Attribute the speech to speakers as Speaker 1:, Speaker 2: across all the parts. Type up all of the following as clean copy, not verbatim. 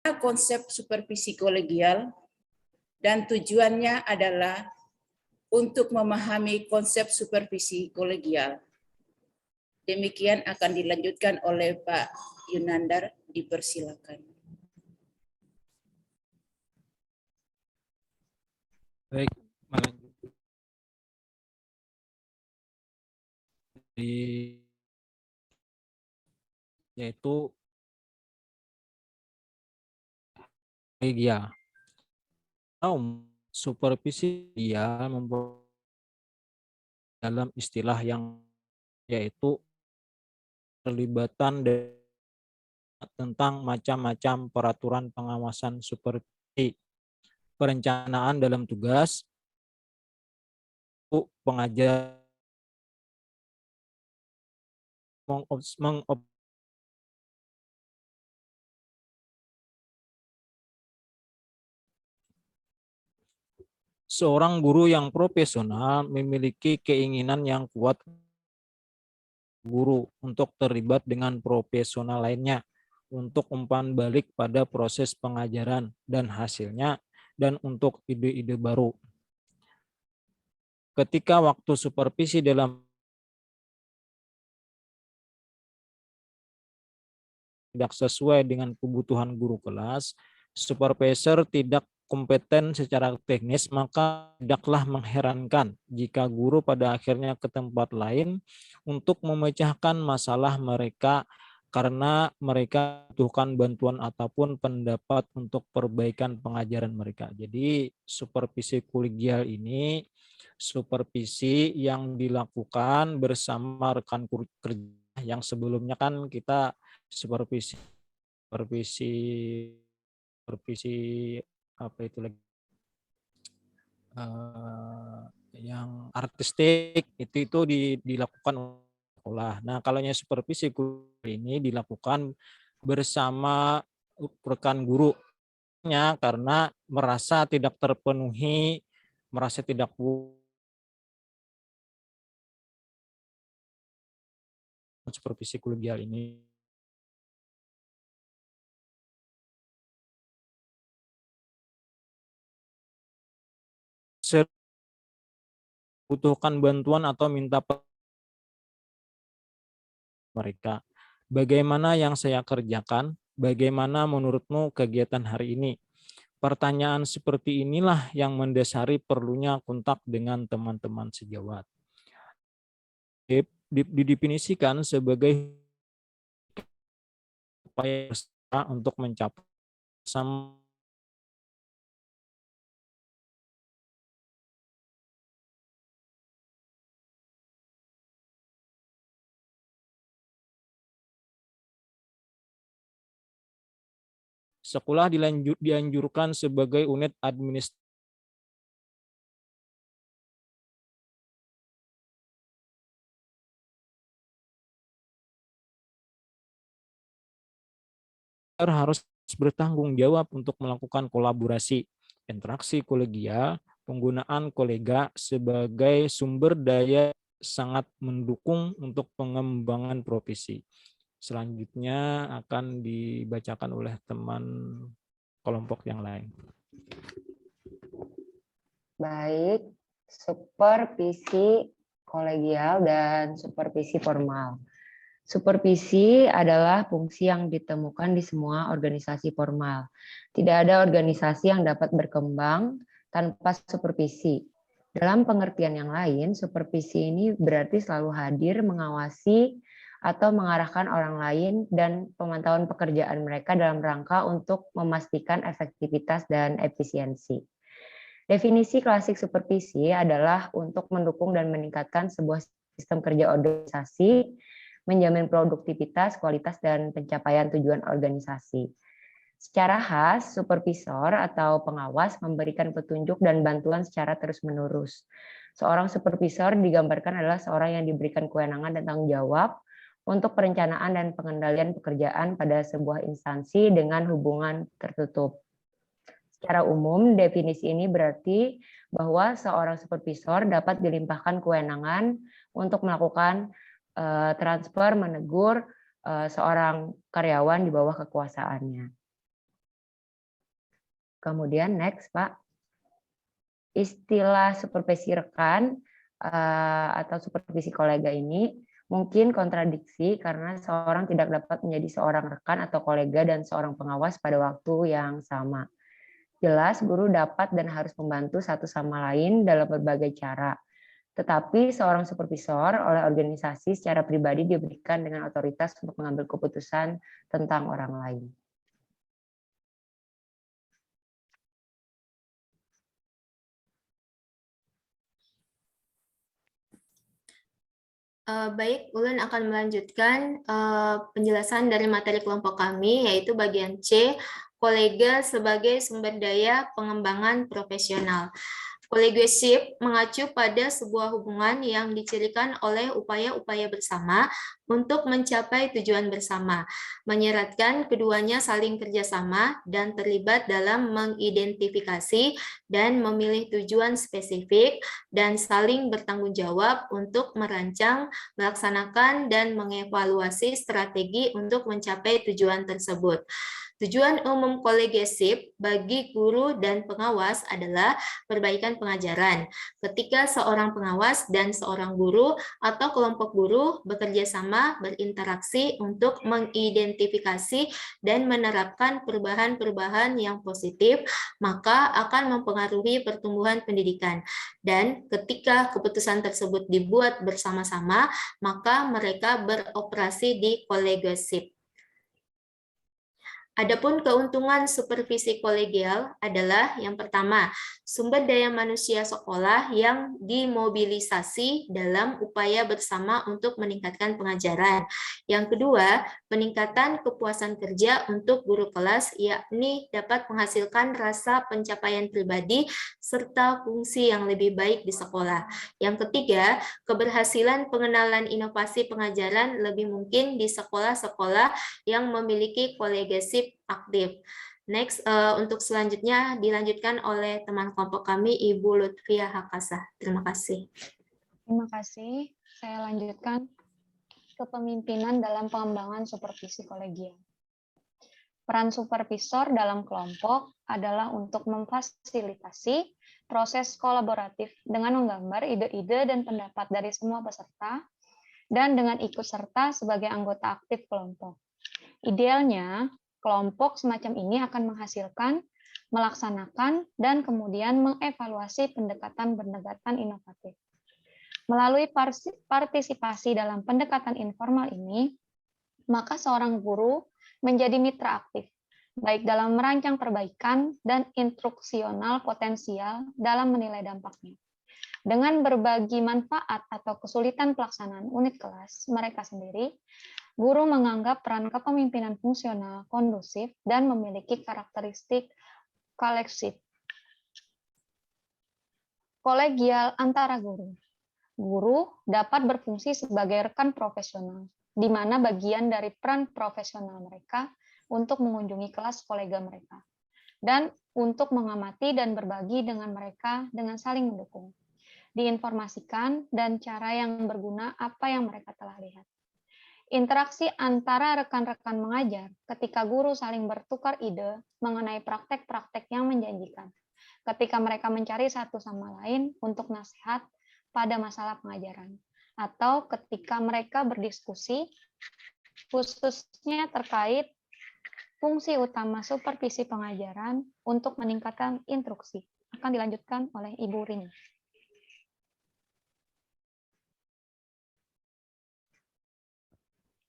Speaker 1: konsep supervisi kolegial dan tujuannya adalah untuk memahami konsep supervisi kolegial. Demikian akan dilanjutkan oleh Pak Yunandar, dipersilakan.
Speaker 2: Baik, yaitu kolegial. Supervisi dia dalam istilah yang yaitu terlibatan tentang macam-macam peraturan pengawasan seperti perencanaan dalam tugas, pengajar, seorang guru yang profesional memiliki keinginan yang kuat guru untuk terlibat dengan profesional lainnya untuk umpan balik pada proses pengajaran dan hasilnya dan untuk ide-ide baru. Ketika waktu supervisi dalam tidak sesuai dengan kebutuhan guru kelas, supervisor tidak kompeten secara teknis, maka tidaklah mengherankan jika guru pada akhirnya ke tempat lain untuk memecahkan masalah mereka karena mereka butuhkan bantuan ataupun pendapat untuk perbaikan pengajaran mereka. Jadi supervisi kolegial ini supervisi yang dilakukan bersama rekan kerja yang sebelumnya kan kita supervisi apa itu lagi yang artistik itu dilakukan sekolah. Nah, kalau yang supervisi ini dilakukan bersama rekan gurunya karena merasa tidak terpenuhi, merasa tidak supervisi kolegial ini. Butuhkan bantuan atau minta mereka. Bagaimana yang saya kerjakan? Bagaimana menurutmu kegiatan hari ini? Pertanyaan seperti inilah yang mendasari perlunya kontak dengan teman-teman sejawat. Didefinisikan sebagai upaya untuk mencapai sekolah dianjurkan sebagai unit administrasi harus bertanggung jawab untuk melakukan kolaborasi, interaksi kolegial, penggunaan kolega sebagai sumber daya sangat mendukung untuk pengembangan profesi. Selanjutnya akan dibacakan oleh teman kelompok yang lain.
Speaker 3: Baik, supervisi kolegial dan supervisi formal. Supervisi adalah fungsi yang ditemukan di semua organisasi formal. Tidak ada organisasi yang dapat berkembang tanpa supervisi. Dalam pengertian yang lain, supervisi ini berarti selalu hadir mengawasi atau mengarahkan orang lain dan pemantauan pekerjaan mereka dalam rangka untuk memastikan efektivitas dan efisiensi. Definisi klasik supervisi adalah untuk mendukung dan meningkatkan sebuah sistem kerja organisasi, menjamin produktivitas, kualitas, dan pencapaian tujuan organisasi. Secara khas, supervisor atau pengawas memberikan petunjuk dan bantuan secara terus-menerus. Seorang supervisor digambarkan adalah seorang yang diberikan kewenangan dan tanggung jawab untuk perencanaan dan pengendalian pekerjaan pada sebuah instansi dengan hubungan tertutup. Secara umum, definisi ini berarti bahwa seorang supervisor dapat dilimpahkan kewenangan untuk melakukan transfer, menegur seorang karyawan di bawah kekuasaannya. Kemudian next, Pak. Istilah supervisi rekan atau supervisi kolega ini mungkin kontradiksi karena seorang tidak dapat menjadi seorang rekan atau kolega dan seorang pengawas pada waktu yang sama. Jelas, guru dapat dan harus membantu satu sama lain dalam berbagai cara. Tetapi seorang supervisor oleh organisasi secara pribadi diberikan dengan otoritas untuk mengambil keputusan tentang orang lain.
Speaker 4: Baik, Ulun akan melanjutkan penjelasan dari materi kelompok kami, yaitu bagian C, kolega sebagai sumber daya pengembangan profesional. Kolegialship mengacu pada sebuah hubungan yang dicirikan oleh upaya-upaya bersama untuk mencapai tujuan bersama, menyeratkan keduanya saling kerjasama dan terlibat dalam mengidentifikasi dan memilih tujuan spesifik dan saling bertanggung jawab untuk merancang, melaksanakan, dan mengevaluasi strategi untuk mencapai tujuan tersebut. Tujuan umum kolegialship bagi guru dan pengawas adalah perbaikan pengajaran. Ketika seorang pengawas dan seorang guru atau kelompok guru bekerja sama berinteraksi untuk mengidentifikasi dan menerapkan perubahan-perubahan yang positif, maka akan mempengaruhi pertumbuhan pendidikan. Dan ketika keputusan tersebut dibuat bersama-sama, maka mereka beroperasi di kolegialship. Adapun keuntungan supervisi kolegial adalah yang pertama, sumber daya manusia sekolah yang dimobilisasi dalam upaya bersama untuk meningkatkan pengajaran. Yang kedua, peningkatan kepuasan kerja untuk guru kelas, yakni dapat menghasilkan rasa pencapaian pribadi serta fungsi yang lebih baik di sekolah. Yang ketiga, keberhasilan pengenalan inovasi pengajaran lebih mungkin di sekolah-sekolah yang memiliki kolegialship aktif. Next, untuk selanjutnya dilanjutkan oleh teman kelompok kami, Ibu Lutfia Hakasah. Terima kasih.
Speaker 5: Terima kasih. Saya lanjutkan kepemimpinan dalam pengembangan supervisi kolegial. Peran supervisor dalam kelompok adalah untuk memfasilitasi proses kolaboratif dengan menggambar ide-ide dan pendapat dari semua peserta dan dengan ikut serta sebagai anggota aktif kelompok. Idealnya, kelompok semacam ini akan menghasilkan, melaksanakan, dan kemudian mengevaluasi pendekatan-pendekatan inovatif. Melalui partisipasi dalam pendekatan informal ini, maka seorang guru menjadi mitra aktif, baik dalam merancang perbaikan dan instruksional potensial dalam menilai dampaknya. Dengan berbagi manfaat atau kesulitan pelaksanaan unit kelas mereka sendiri, guru menganggap peran kepemimpinan fungsional, kondusif, dan memiliki karakteristik kolektif. Kolegial antara guru. Guru dapat berfungsi sebagai rekan profesional, di mana bagian dari peran profesional mereka untuk mengunjungi kelas kolega mereka, dan untuk mengamati dan berbagi dengan mereka dengan saling mendukung, diinformasikan, dan cara yang berguna apa yang mereka telah lihat. Interaksi antara rekan-rekan mengajar ketika guru saling bertukar ide mengenai praktek-praktek yang menjanjikan, ketika mereka mencari satu sama lain untuk nasihat pada masalah pengajaran, atau ketika mereka berdiskusi khususnya terkait fungsi utama supervisi pengajaran untuk meningkatkan instruksi. Akan dilanjutkan oleh Ibu Rini.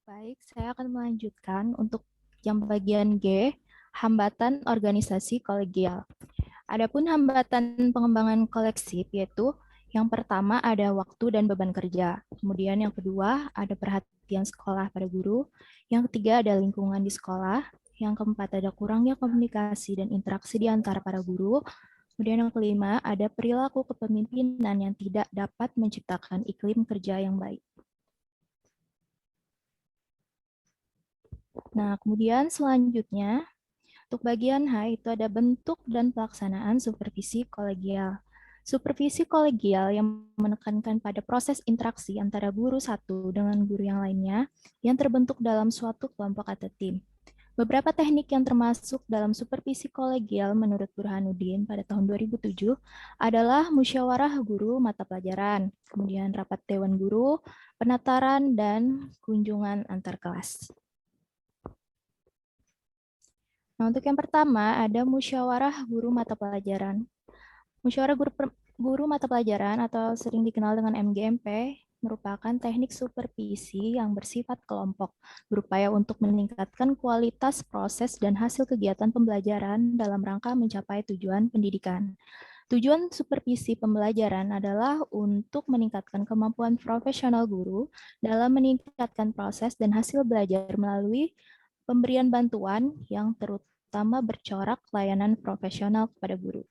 Speaker 6: Baik, saya akan melanjutkan untuk yang bagian G, hambatan organisasi kolegial. Adapun hambatan pengembangan kolektif yaitu yang pertama ada waktu dan beban kerja. Kemudian yang kedua ada perhatian sekolah pada guru. Yang ketiga ada lingkungan di sekolah. Yang keempat ada kurangnya komunikasi dan interaksi di antara para guru. Kemudian yang kelima ada perilaku kepemimpinan yang tidak dapat menciptakan iklim kerja yang baik. Nah, kemudian selanjutnya, untuk bagian H itu ada bentuk dan pelaksanaan supervisi kolegial. Supervisi kolegial yang menekankan pada proses interaksi antara guru satu dengan guru yang lainnya yang terbentuk dalam suatu kelompok atau tim. Beberapa teknik yang termasuk dalam supervisi kolegial menurut Burhanuddin pada tahun 2007 adalah musyawarah guru mata pelajaran, kemudian rapat dewan guru, penataran, dan kunjungan antar kelas. Nah, untuk yang pertama ada musyawarah guru mata pelajaran. Musyawarah guru mata pelajaran atau sering dikenal dengan MGMP merupakan teknik supervisi yang bersifat kelompok, berupaya untuk meningkatkan kualitas proses dan hasil kegiatan pembelajaran dalam rangka mencapai tujuan pendidikan. Tujuan supervisi pembelajaran adalah untuk meningkatkan kemampuan profesional guru dalam meningkatkan proses dan hasil belajar melalui pemberian bantuan yang terutama bercorak layanan profesional kepada guru.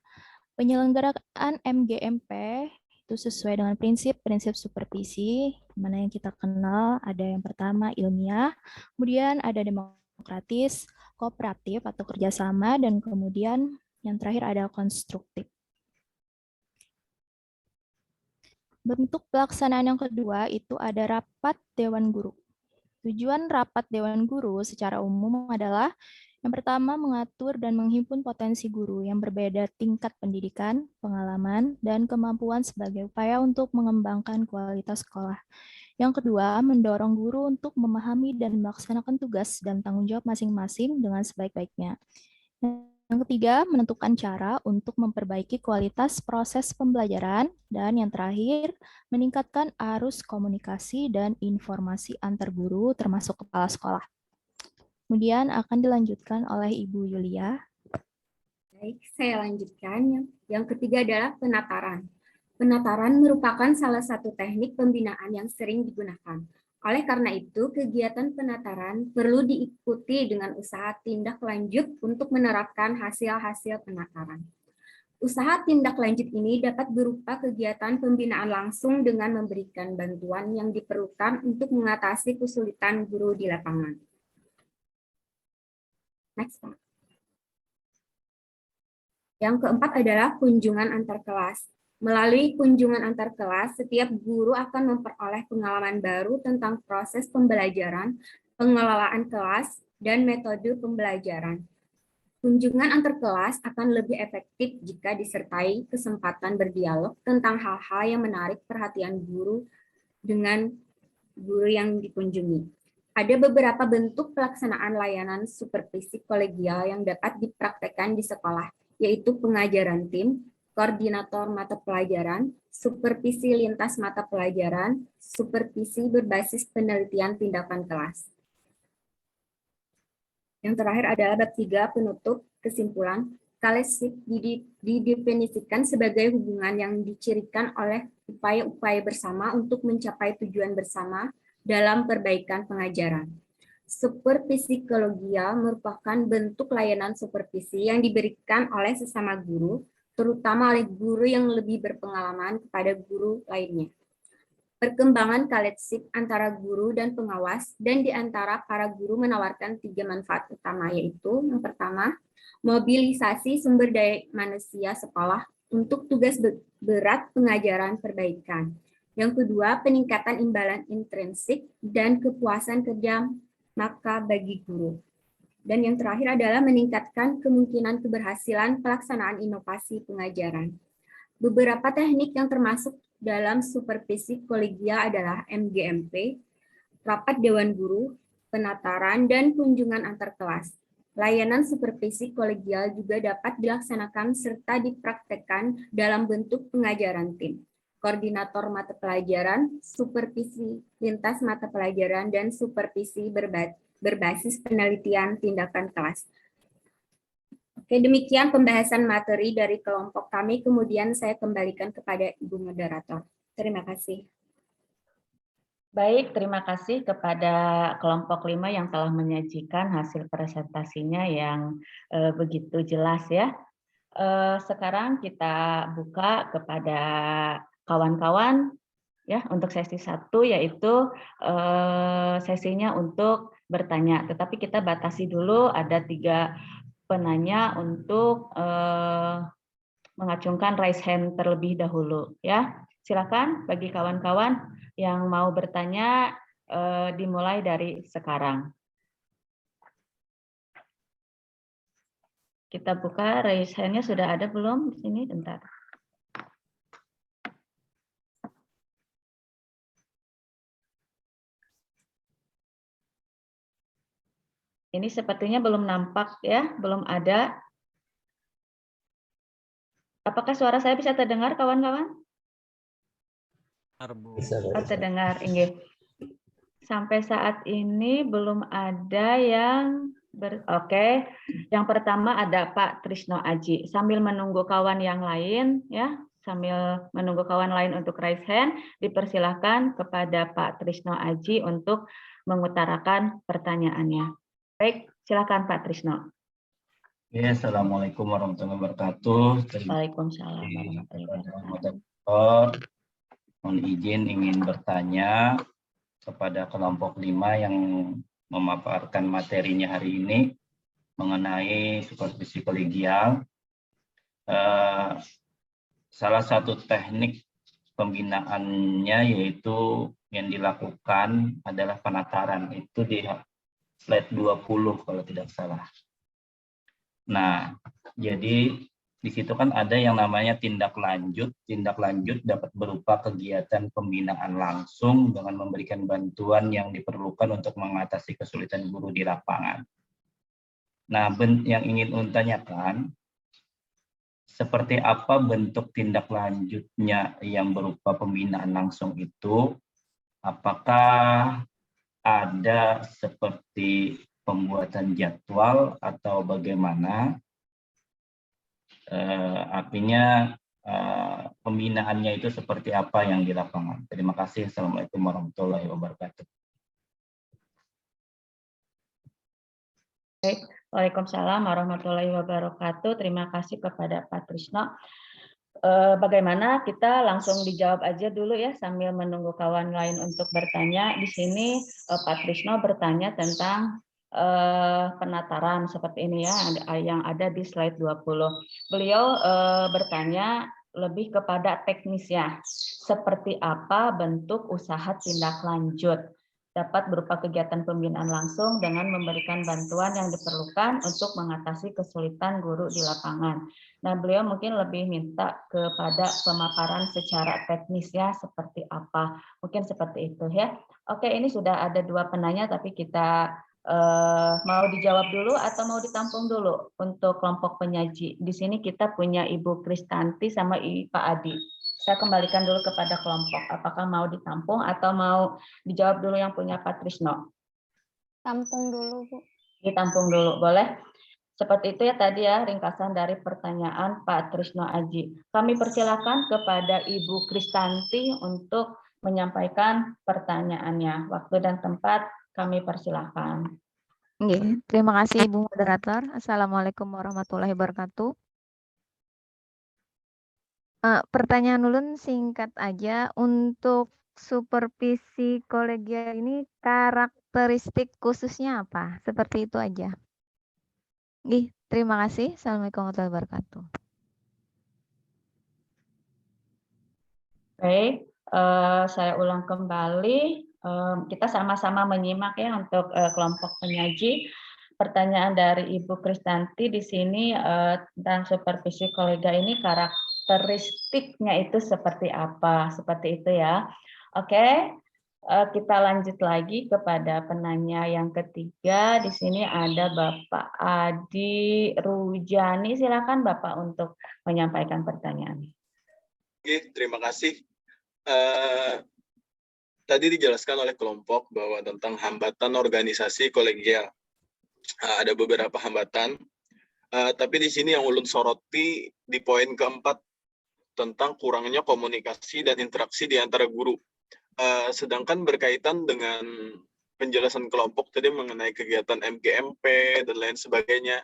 Speaker 6: Penyelenggaraan MGMP itu sesuai dengan prinsip-prinsip supervisi, mana yang kita kenal ada yang pertama ilmiah, kemudian ada demokratis, kooperatif atau kerjasama, dan kemudian yang terakhir ada konstruktif. Bentuk pelaksanaan yang kedua itu ada rapat Dewan Guru. Tujuan rapat Dewan Guru secara umum adalah yang pertama, mengatur dan menghimpun potensi guru yang berbeda tingkat pendidikan, pengalaman, dan kemampuan sebagai upaya untuk mengembangkan kualitas sekolah. Yang kedua, mendorong guru untuk memahami dan melaksanakan tugas dan tanggung jawab masing-masing dengan sebaik-baiknya. Yang ketiga, menentukan cara untuk memperbaiki kualitas proses pembelajaran. Dan yang terakhir, meningkatkan arus komunikasi dan informasi antar guru termasuk kepala sekolah. Kemudian akan dilanjutkan oleh Ibu Yulia.
Speaker 7: Baik, saya lanjutkan. Yang ketiga adalah penataran. Penataran merupakan salah satu teknik pembinaan yang sering digunakan. Oleh karena itu, kegiatan penataran perlu diikuti dengan usaha tindak lanjut untuk menerapkan hasil-hasil penataran. Usaha tindak lanjut ini dapat berupa kegiatan pembinaan langsung dengan memberikan bantuan yang diperlukan untuk mengatasi kesulitan guru di lapangan. Next, Pak. Yang keempat adalah kunjungan antar kelas. Melalui kunjungan antar kelas, setiap guru akan memperoleh pengalaman baru tentang proses pembelajaran, pengelolaan kelas, dan metode pembelajaran. Kunjungan antar kelas akan lebih efektif jika disertai kesempatan berdialog tentang hal-hal yang menarik perhatian guru dengan guru yang dikunjungi. Ada beberapa bentuk pelaksanaan layanan supervisi kolegial yang dapat dipraktekkan di sekolah, yaitu pengajaran tim, koordinator mata pelajaran, supervisi lintas mata pelajaran, supervisi berbasis penelitian tindakan kelas. Yang terakhir adalah bab 3 penutup kesimpulan. Kalesip didefinisikan sebagai hubungan yang dicirikan oleh upaya-upaya bersama untuk mencapai tujuan bersama dalam perbaikan pengajaran. Supervisi kolegial merupakan bentuk layanan supervisi yang diberikan oleh sesama guru, terutama oleh guru yang lebih berpengalaman kepada guru lainnya. Perkembangan kalesip antara guru dan pengawas dan di antara para guru menawarkan 3 manfaat utama, yaitu yang pertama, mobilisasi sumber daya manusia sekolah untuk tugas berat pengajaran perbaikan. Yang kedua, peningkatan imbalan intrinsik dan kepuasan kerja maka bagi guru. Dan yang terakhir adalah meningkatkan kemungkinan keberhasilan pelaksanaan inovasi pengajaran. Beberapa teknik yang termasuk dalam supervisi kolegial adalah MGMP, rapat dewan guru, penataran, dan kunjungan antar kelas. Layanan supervisi kolegial juga dapat dilaksanakan serta dipraktekkan dalam bentuk pengajaran tim, koordinator mata pelajaran, supervisi lintas mata pelajaran, dan supervisi berbasis penelitian tindakan kelas. Oke, demikian pembahasan materi dari kelompok kami. Kemudian saya kembalikan kepada Ibu Moderator. Terima kasih.
Speaker 8: Baik, terima kasih kepada kelompok 5 yang telah menyajikan hasil presentasinya yang begitu jelas ya. Sekarang kita buka kepada kawan-kawan ya untuk sesi 1, yaitu sesinya untuk bertanya. Tetapi kita batasi dulu, ada 3 penanya untuk mengacungkan raise hand terlebih dahulu ya. Silakan bagi kawan-kawan yang mau bertanya dimulai dari sekarang. Kita buka, raise hand-nya sudah ada belum di sini? Bentar. Ini sepertinya belum nampak ya, belum ada. Apakah suara saya bisa terdengar, kawan-kawan? Oh, terdengar, inggih. Sampai saat ini belum ada yang Oke. Yang pertama ada Pak Trisno Aji. Sambil menunggu kawan yang lain ya, sambil menunggu kawan lain untuk raise hand, dipersilahkan kepada Pak Trisno Aji untuk mengutarakan pertanyaannya. Baik, silakan Pak Trisno.
Speaker 9: Ya, Assalamualaikum warahmatullahi wabarakatuh.
Speaker 8: Waalaikumsalam warahmatullahi
Speaker 9: wabarakatuh. Mohon izin ingin bertanya kepada kelompok 5 yang memaparkan materinya hari ini mengenai supervisi kolegial. Salah satu teknik pembinaannya yaitu yang dilakukan adalah penataran, itu di slide 20 kalau tidak salah. Nah, jadi di situ kan ada yang namanya tindak lanjut. Tindak lanjut dapat berupa kegiatan pembinaan langsung dengan memberikan bantuan yang diperlukan untuk mengatasi kesulitan guru di lapangan. Nah, yang ingin untanyakan, seperti apa bentuk tindak lanjutnya yang berupa pembinaan langsung itu? Apakah ada seperti pembuatan jadwal atau bagaimana? Artinya pembinaannya itu seperti apa yang di lapangan. Terima kasih. Assalamualaikum warahmatullahi wabarakatuh.
Speaker 8: Baik, Waalaikumsalam warahmatullahi wabarakatuh. Terima kasih kepada Pak Trisno. Bagaimana kita langsung dijawab aja dulu ya sambil menunggu kawan lain untuk bertanya. Di sini Pak Trisno bertanya tentang penataran seperti ini ya yang ada di slide 20. Beliau bertanya lebih kepada teknisnya. Seperti apa bentuk usaha tindak lanjut? Dapat berupa kegiatan pembinaan langsung dengan memberikan bantuan yang diperlukan untuk mengatasi kesulitan guru di lapangan. Nah, beliau mungkin lebih minta kepada pemaparan secara teknis ya, seperti apa. Mungkin seperti itu ya. Oke, ini sudah ada 2 penanya, tapi kita mau dijawab dulu atau mau ditampung dulu untuk kelompok penyaji. Di sini kita punya Ibu Kristanti sama Pak Adi. Saya kembalikan dulu kepada kelompok. Apakah mau ditampung atau mau dijawab dulu yang punya Pak Trisno?
Speaker 5: Tampung dulu, Bu.
Speaker 8: Ditampung dulu, boleh? Seperti itu ya tadi ya ringkasan dari pertanyaan Pak Trisno Aji. Kami persilakan kepada Ibu Kristanti untuk menyampaikan pertanyaannya. Waktu dan tempat kami persilakan.
Speaker 10: Oke, terima kasih Ibu Moderator. Assalamualaikum warahmatullahi wabarakatuh. Pertanyaan ulun singkat aja, untuk supervisi kolegial ini karakteristik khususnya apa? Seperti itu aja. Terima kasih. Assalamualaikum warahmatullahi wabarakatuh.
Speaker 8: Baik, saya ulang kembali. Kita sama-sama menyimak ya untuk kelompok penyaji. Pertanyaan dari Ibu Kristanti di sini tentang supervisi kolega ini karakteristiknya itu seperti apa? Seperti itu ya. Oke. Kita lanjut lagi kepada penanya yang ketiga. Di sini ada Bapak Adi Rujani. Silakan Bapak untuk menyampaikan pertanyaan.
Speaker 11: Oke, terima kasih. Tadi dijelaskan oleh kelompok bahwa tentang hambatan organisasi kolegial. Ada beberapa hambatan, tapi di sini yang ulun soroti di poin keempat tentang kurangnya komunikasi dan interaksi di antara guru. Sedangkan berkaitan dengan penjelasan kelompok tadi mengenai kegiatan MGMP dan lain sebagainya,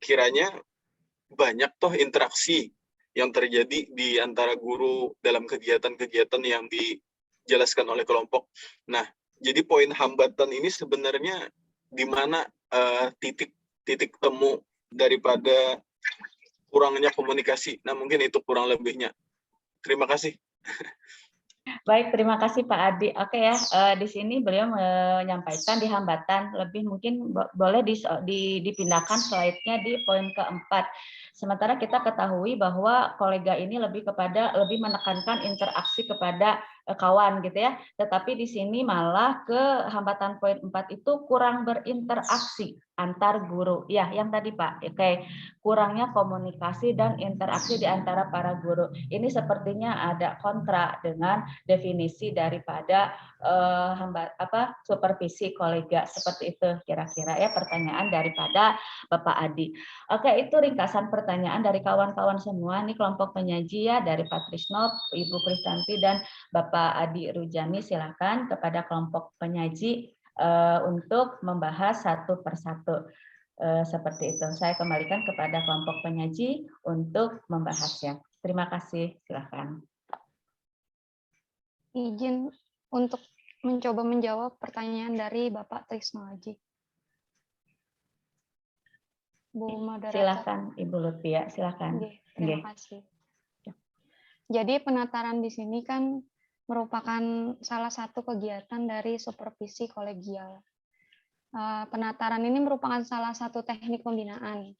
Speaker 11: kiranya banyak toh interaksi yang terjadi di antara guru dalam kegiatan-kegiatan yang dijelaskan oleh kelompok. Nah, jadi poin hambatan ini sebenarnya di mana titik temu daripada kurangnya komunikasi. Nah, mungkin itu kurang lebihnya. Terima kasih.
Speaker 8: Baik, terima kasih Pak Adi. Oke ya, di sini beliau menyampaikan di hambatan, lebih mungkin boleh dipindahkan slide-nya di poin keempat. Sementara kita ketahui bahwa kolega ini lebih menekankan interaksi kepada kawan gitu ya. Tetapi di sini malah ke hambatan poin 4 itu kurang berinteraksi antar guru. Ya, yang tadi Pak, oke, kurangnya komunikasi dan interaksi di antara para guru. Ini sepertinya ada kontra dengan definisi daripada supervisi kolega, seperti itu kira-kira ya pertanyaan daripada Bapak Adi. Oke, itu ringkasan pertanyaan dari kawan-kawan semua. Ini kelompok penyaji ya, dari Pak Trisno, Ibu Kristanti, dan Bapak Adi Rujani. Silakan kepada kelompok penyaji untuk membahas satu persatu. Seperti itu. Saya kembalikan kepada kelompok penyaji untuk membahasnya. Terima kasih. Silakan.
Speaker 5: Izin untuk mencoba menjawab pertanyaan dari Bapak Trisno Aji. Bu Moderator.
Speaker 8: Silakan Ibu Lutfia, silakan.
Speaker 5: Terima kasih. Jadi penataran di sini kan merupakan salah satu kegiatan dari supervisi kolegial. Penataran ini merupakan salah satu teknik pembinaan.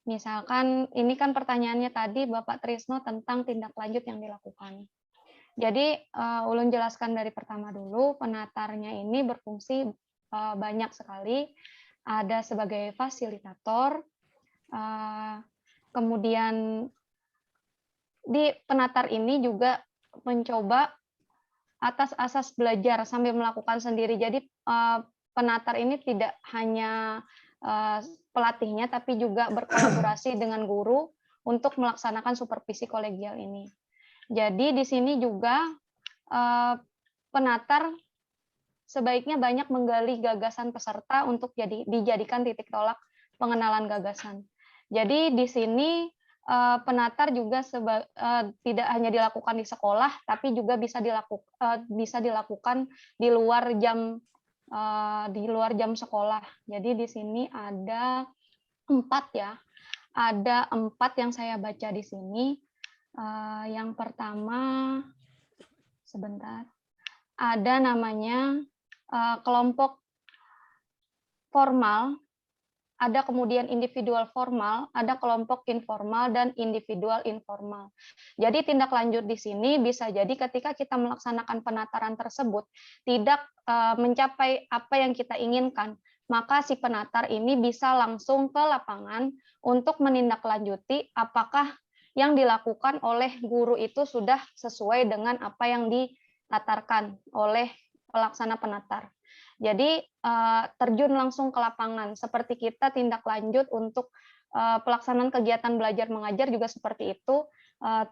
Speaker 5: Misalkan ini kan pertanyaannya tadi Bapak Trisno tentang tindak lanjut yang dilakukan. Jadi ulun jelaskan dari pertama dulu, penatarnya ini berfungsi banyak sekali. Ada sebagai fasilitator, kemudian di penatar ini juga mencoba atas asas belajar sambil melakukan sendiri. Jadi penatar ini tidak hanya pelatihnya, tapi juga berkolaborasi dengan guru untuk melaksanakan supervisi kolegial ini. Jadi di sini juga penatar sebaiknya banyak menggali gagasan peserta untuk dijadikan titik tolak pengenalan gagasan. Jadi di sini penatar juga tidak hanya dilakukan di sekolah, tapi juga bisa dilakukan di luar jam sekolah. Jadi di sini ada 4 ya, ada 4 yang saya baca di sini. Yang pertama, sebentar, ada namanya kelompok formal, ada kemudian individual formal, ada kelompok informal, dan individual informal. Jadi tindak lanjut di sini bisa jadi ketika kita melaksanakan penataran tersebut tidak mencapai apa yang kita inginkan, maka si penatar ini bisa langsung ke lapangan untuk menindaklanjuti apakah yang dilakukan oleh guru itu sudah sesuai dengan apa yang ditatarkan oleh pelaksana penatar. Jadi terjun langsung ke lapangan, seperti kita tindak lanjut untuk pelaksanaan kegiatan belajar mengajar juga seperti itu,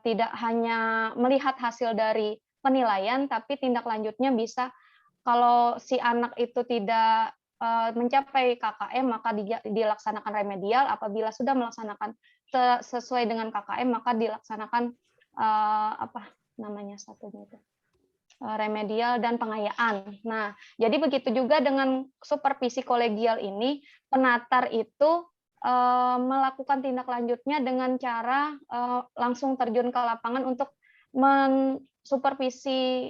Speaker 5: tidak hanya melihat hasil dari penilaian, tapi tindak lanjutnya bisa kalau si anak itu tidak mencapai KKM maka dilaksanakan remedial, apabila sudah melaksanakan sesuai dengan KKM maka dilaksanakan remedial dan pengayaan. Nah, jadi begitu juga dengan supervisi kolegial ini, penatar itu melakukan tindak lanjutnya dengan cara langsung terjun ke lapangan untuk mensupervisi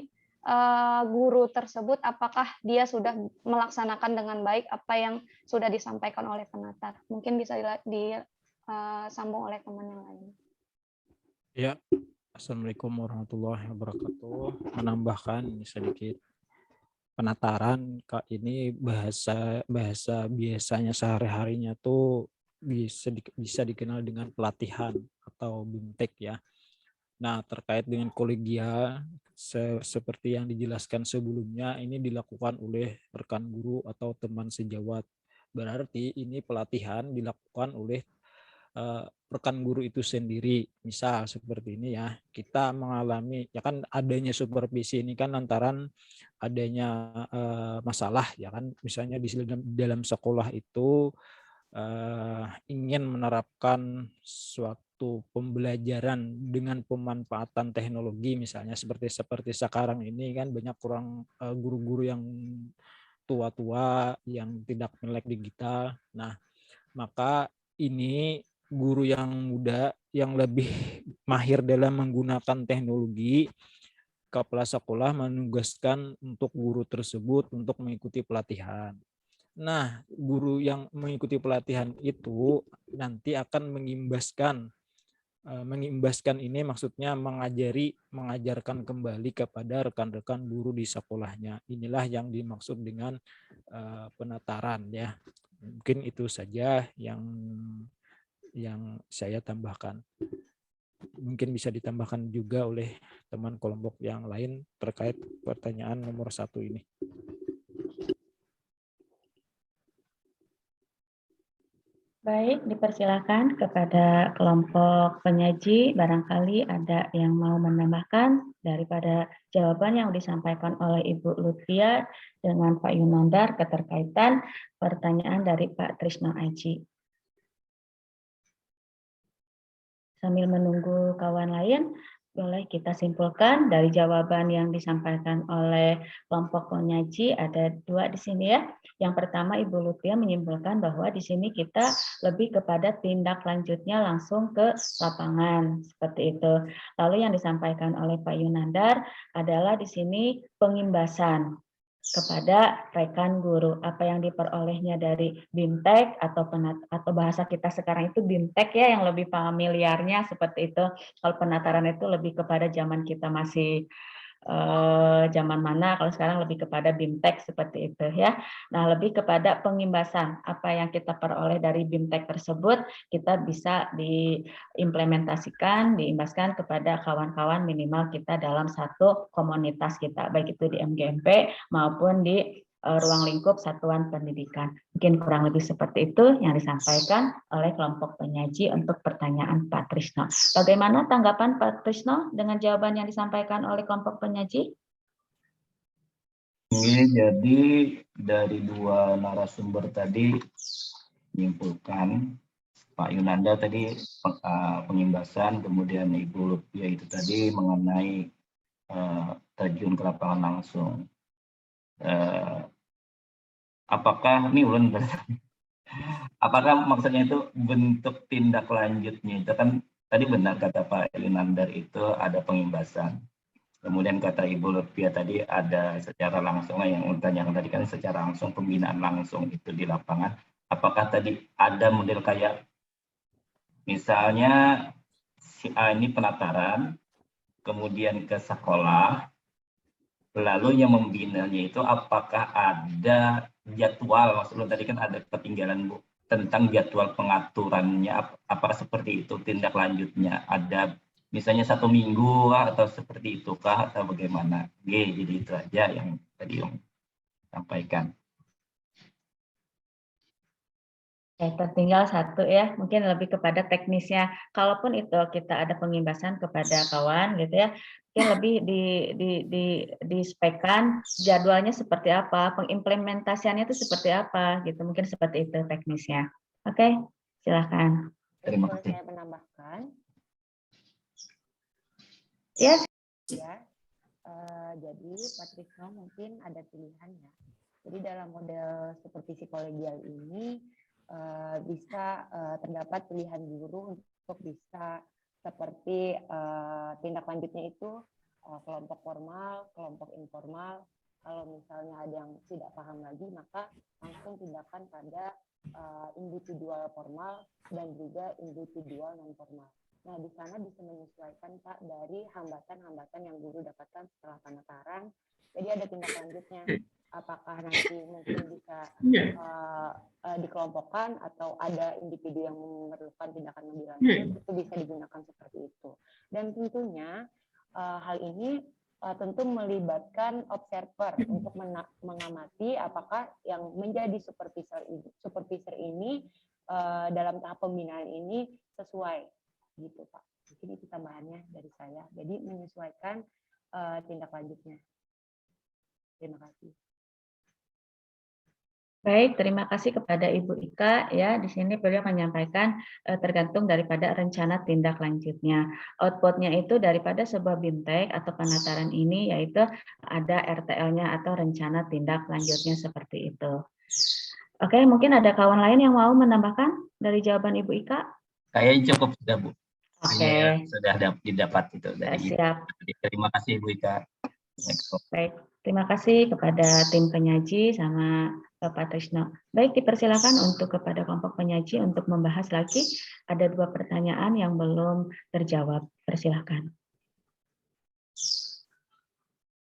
Speaker 5: guru tersebut apakah dia sudah melaksanakan dengan baik apa yang sudah disampaikan oleh penatar. Mungkin bisa disambung oleh teman yang lain.
Speaker 2: Ya, Assalamualaikum warahmatullahi wabarakatuh. Menambahkan sedikit, penataran ini bahasa biasanya sehari-harinya tuh bisa dikenal dengan pelatihan atau BIMTEK ya. Nah, terkait dengan kolegial seperti yang dijelaskan sebelumnya, ini dilakukan oleh rekan guru atau teman sejawat. Berarti ini pelatihan dilakukan oleh rekan guru itu sendiri. Misal seperti ini ya, kita mengalami ya kan adanya supervisi ini kan lantaran adanya masalah ya kan, misalnya di dalam sekolah itu ingin menerapkan suatu pembelajaran dengan pemanfaatan teknologi, misalnya seperti sekarang ini kan banyak guru-guru yang tua-tua yang tidak melek digital. Nah, maka ini guru yang muda yang lebih mahir dalam menggunakan teknologi, kepala sekolah menugaskan untuk guru tersebut untuk mengikuti pelatihan. Nah, guru yang mengikuti pelatihan itu nanti akan mengimbaskan ini maksudnya mengajarkan kembali kepada rekan-rekan guru di sekolahnya. Inilah yang dimaksud dengan penataran ya. Mungkin itu saja yang saya tambahkan. Mungkin bisa ditambahkan juga oleh teman kelompok yang lain terkait pertanyaan nomor 1 ini.
Speaker 8: Baik, dipersilakan kepada kelompok penyaji, barangkali ada yang mau menambahkan daripada jawaban yang disampaikan oleh Ibu Lutfia dengan Pak Yunandar keterkaitan pertanyaan dari Pak Trisno Aji. Sambil menunggu kawan lain, boleh kita simpulkan dari jawaban yang disampaikan oleh kelompok penyaji ada 2 di sini ya. Yang pertama Ibu Lutfia menyimpulkan bahwa di sini kita lebih kepada tindak lanjutnya langsung ke lapangan seperti itu. Lalu yang disampaikan oleh Pak Yunandar adalah di sini pengimbasan kepada rekan guru, apa yang diperolehnya dari BIMTEK atau bahasa kita sekarang itu BIMTEK ya, yang lebih familiarnya seperti itu. Kalau penataran itu lebih kepada zaman kita masih zaman mana, kalau sekarang lebih kepada BIMTEK seperti itu ya. Nah, lebih kepada pengimbasan, apa yang kita peroleh dari BIMTEK tersebut kita bisa diimplementasikan, diimbaskan kepada kawan-kawan minimal kita dalam satu komunitas kita, baik itu di MGMP maupun di ruang lingkup satuan pendidikan. Mungkin kurang lebih seperti itu yang disampaikan oleh kelompok penyaji untuk pertanyaan Pak Trisno. Bagaimana tanggapan Pak Trisno dengan jawaban yang disampaikan oleh kelompok penyaji?
Speaker 9: Jadi dari 2 narasumber tadi menyimpulkan, Pak Yunanda tadi pengimbasan, kemudian Ibu Lutfia itu tadi mengenai terjun ke lapangan langsung. Apakah ini ulun apakah maksudnya itu bentuk tindak lanjutnya itu kan tadi benar kata Pak Yunandar itu ada pengimbasan. Kemudian kata Ibu Lutfia tadi ada secara langsung yang tanyakan tadi kan secara langsung pembinaan langsung itu di lapangan. Apakah tadi ada model kayak misalnya si A ini penataran, kemudian ke sekolah, lalu yang membinanya itu apakah ada jadwal, maksudnya tadi kan ada ketinggalan Bu, tentang jadwal pengaturannya, apakah seperti itu tindak lanjutnya, ada misalnya 1 minggu atau seperti itukah atau bagaimana? Jadi itu aja yang tadi yang sampaikan.
Speaker 8: Tertinggal 1 ya, mungkin lebih kepada teknisnya. Kalaupun itu kita ada pengimbasan kepada kawan gitu ya, mungkin lebih dispekkan jadwalnya seperti apa, pengimplementasiannya itu seperti apa gitu, mungkin seperti itu teknisnya. Oke, silakan.
Speaker 9: Terima kasih.
Speaker 3: Saya menambahkan.
Speaker 8: Ya.
Speaker 3: Jadi Pak Trisno mungkin ada pilihan ya. Jadi dalam model supervisi kolegial ini bisa terdapat pilihan guru untuk bisa seperti tindak lanjutnya itu kelompok formal, kelompok informal. Kalau misalnya ada yang tidak paham lagi, maka langsung tindakan pada individual formal dan juga individual non formal. Nah, di sana bisa menyesuaikan Pak dari hambatan-hambatan yang guru dapatkan setelah penataran. Jadi ada tindak lanjutnya. Apakah nanti mungkin bisa dikelompokkan atau ada individu yang memerlukan tindakan lebih lanjut, itu bisa digunakan seperti itu. Dan tentunya hal ini tentu melibatkan observer untuk mengamati apakah yang menjadi supervisor ini dalam tahap pembinaan ini sesuai gitu Pak. Jadi itu tambahannya dari saya. Jadi menyesuaikan tindak lanjutnya. Terima kasih.
Speaker 8: Baik, terima kasih kepada Ibu Ika ya. Di sini beliau menyampaikan tergantung daripada rencana tindak lanjutnya. Outputnya itu daripada sebuah BIMTEK atau penataran ini yaitu ada RTL-nya atau rencana tindak lanjutnya seperti itu. Oke, mungkin ada kawan lain yang mau menambahkan dari jawaban Ibu Ika?
Speaker 9: Kayaknya cukup sudah Bu.
Speaker 8: Oke.
Speaker 9: Sudah didapat itu dari Ibu.
Speaker 8: Siap.
Speaker 9: Terima kasih Ibu Ika.
Speaker 8: Baik, terima kasih kepada tim penyaji sama Pak Trisno. Baik, dipersilakan untuk kepada kelompok penyaji untuk membahas lagi. Ada 2 pertanyaan yang belum terjawab. Persilakan.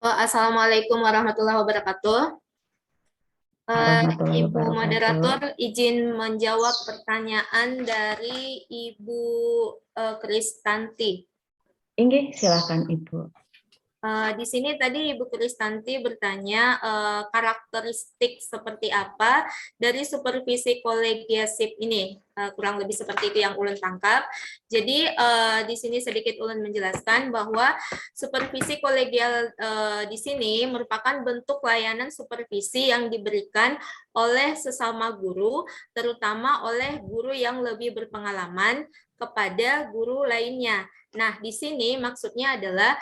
Speaker 4: Assalamualaikum warahmatullahi wabarakatuh.
Speaker 8: Warahmatullahi
Speaker 4: Ibu
Speaker 8: wabarakatuh.
Speaker 4: moderator izin menjawab pertanyaan dari Ibu Kristanti.
Speaker 8: Inggih, silakan Ibu.
Speaker 4: Di sini tadi Ibu Kristanti bertanya karakteristik seperti apa dari supervisi kolegiasip ini, kurang lebih seperti itu yang Ulun tangkap. Jadi di sini sedikit Ulun menjelaskan bahwa supervisi kolegial di sini merupakan bentuk layanan supervisi yang diberikan oleh sesama guru, terutama oleh guru yang lebih berpengalaman kepada guru lainnya. Nah, di sini maksudnya adalah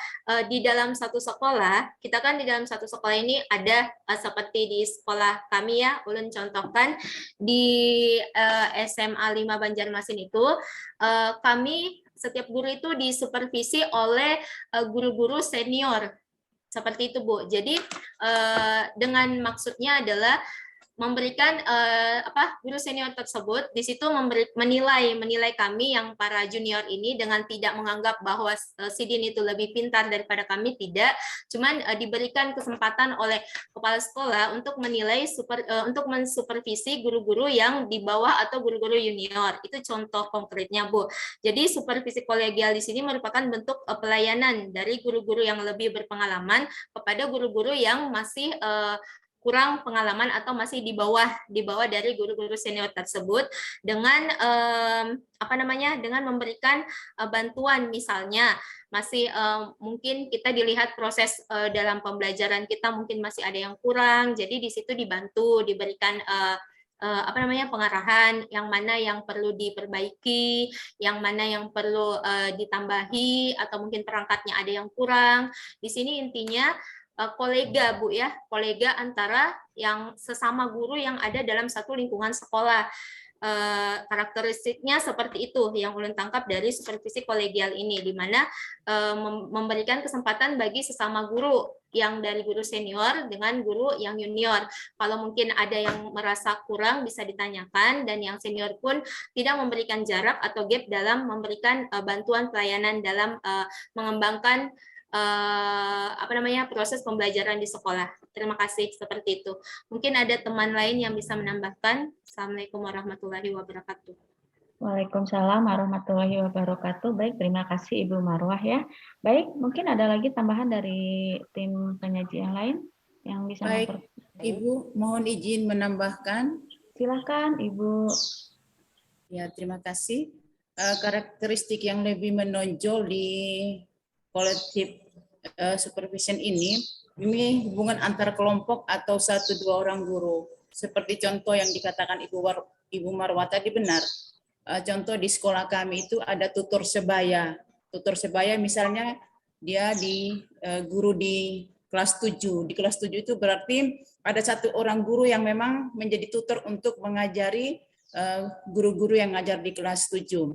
Speaker 4: di dalam satu sekolah, kita kan di dalam satu sekolah ini ada seperti di sekolah kami ya, Ulun contohkan di SMA 5 Banjarmasin itu, kami setiap guru itu disupervisi oleh guru-guru senior. Seperti itu, Bu. Jadi dengan maksudnya adalah memberikan guru senior tersebut di situ menilai kami yang para junior ini dengan tidak menganggap bahwa si Din itu lebih pintar daripada kami, tidak, cuman diberikan kesempatan oleh kepala sekolah untuk menilai untuk mensupervisi guru-guru yang di bawah atau guru-guru junior. Itu contoh konkretnya, Bu. Jadi supervisi kolegial di sini merupakan bentuk pelayanan dari guru-guru yang lebih berpengalaman kepada guru-guru yang masih kurang pengalaman atau masih di bawah dari guru-guru senior tersebut dengan dengan memberikan bantuan, misalnya masih mungkin kita dilihat proses dalam pembelajaran kita mungkin masih ada yang kurang, jadi di situ dibantu, diberikan pengarahan yang mana yang perlu diperbaiki, yang mana yang perlu ditambahi, atau mungkin perangkatnya ada yang kurang. Di sini intinya kolega, Bu ya, kolega antara yang sesama guru yang ada dalam satu lingkungan sekolah. Karakteristiknya seperti itu yang Ulun tangkap dari supervisi kolegial ini, di mana memberikan kesempatan bagi sesama guru yang dari guru senior dengan guru yang junior. Kalau mungkin ada yang merasa kurang bisa ditanyakan, dan yang senior pun tidak memberikan jarak atau gap dalam memberikan bantuan pelayanan dalam mengembangkan proses pembelajaran di sekolah. Terima kasih, seperti itu. Mungkin ada teman lain yang bisa menambahkan. Assalamualaikum warahmatullahi wabarakatuh.
Speaker 8: Waalaikumsalam warahmatullahi wabarakatuh. Baik, terima kasih Ibu Marwah ya. Baik, mungkin ada lagi tambahan dari tim penyaji yang lain yang bisa.
Speaker 1: Baik, Ibu, mohon izin menambahkan.
Speaker 8: Silakan Ibu.
Speaker 1: Ya, terima kasih. Karakteristik yang lebih menonjol di kolektif supervision ini hubungan antar kelompok atau 1-2 orang guru. Seperti contoh yang dikatakan Ibu Marwah tadi benar. Contoh di sekolah kami itu ada tutor sebaya. Tutor sebaya misalnya dia guru di kelas 7. Di kelas 7 itu berarti ada 1 orang guru yang memang menjadi tutor untuk mengajari guru-guru yang ngajar di kelas 7.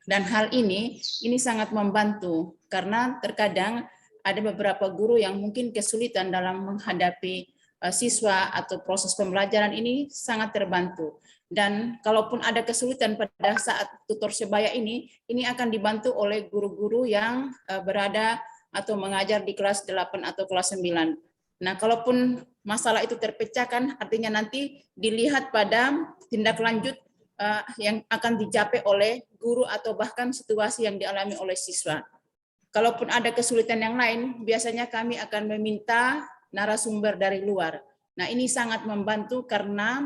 Speaker 1: Dan hal ini sangat membantu karena terkadang ada beberapa guru yang mungkin kesulitan dalam menghadapi siswa atau proses pembelajaran ini sangat terbantu. Dan kalaupun ada kesulitan pada saat tutor sebaya ini akan dibantu oleh guru-guru yang berada atau mengajar di kelas 8 atau kelas 9. Nah, kalaupun masalah itu terpecahkan, artinya nanti dilihat pada tindak lanjut yang akan dicapai oleh guru atau bahkan situasi yang dialami oleh siswa. Kalaupun ada kesulitan yang lain, biasanya kami akan meminta narasumber dari luar. Nah, ini sangat membantu karena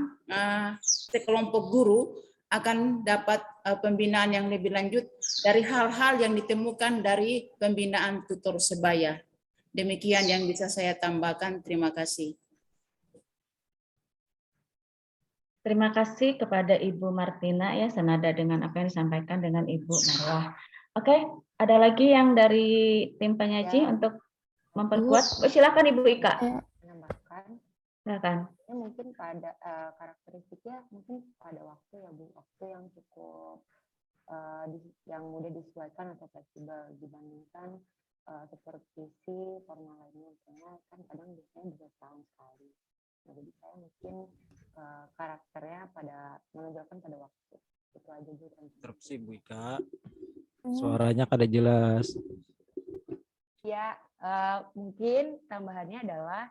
Speaker 1: sekelompok guru akan dapat pembinaan yang lebih lanjut dari hal-hal yang ditemukan dari pembinaan tutor sebaya. Demikian yang bisa saya tambahkan. Terima kasih.
Speaker 8: Terima kasih kepada Ibu Martina ya, senada dengan apa yang disampaikan dengan Ibu Marwah. Oke, ada lagi yang dari tim penyaji ya, untuk memperkuat. Silakan Ibu Ika.
Speaker 3: Menambahkan.
Speaker 8: Silakan.
Speaker 3: Ya, mungkin pada karakteristiknya mungkin pada waktu ya Bu, waktu yang cukup yang mudah disesuaikan atau fleksibel dibandingkan supervisi formal lainnya, misalnya kan kadang biasanya bisa setahun sekali. Nah, jadi saya mungkin karakternya menonjolkan pada waktu. Itu aja Bu.
Speaker 2: Interupsi Bu Ika. Suaranya kada jelas.
Speaker 3: Ya, mungkin tambahannya adalah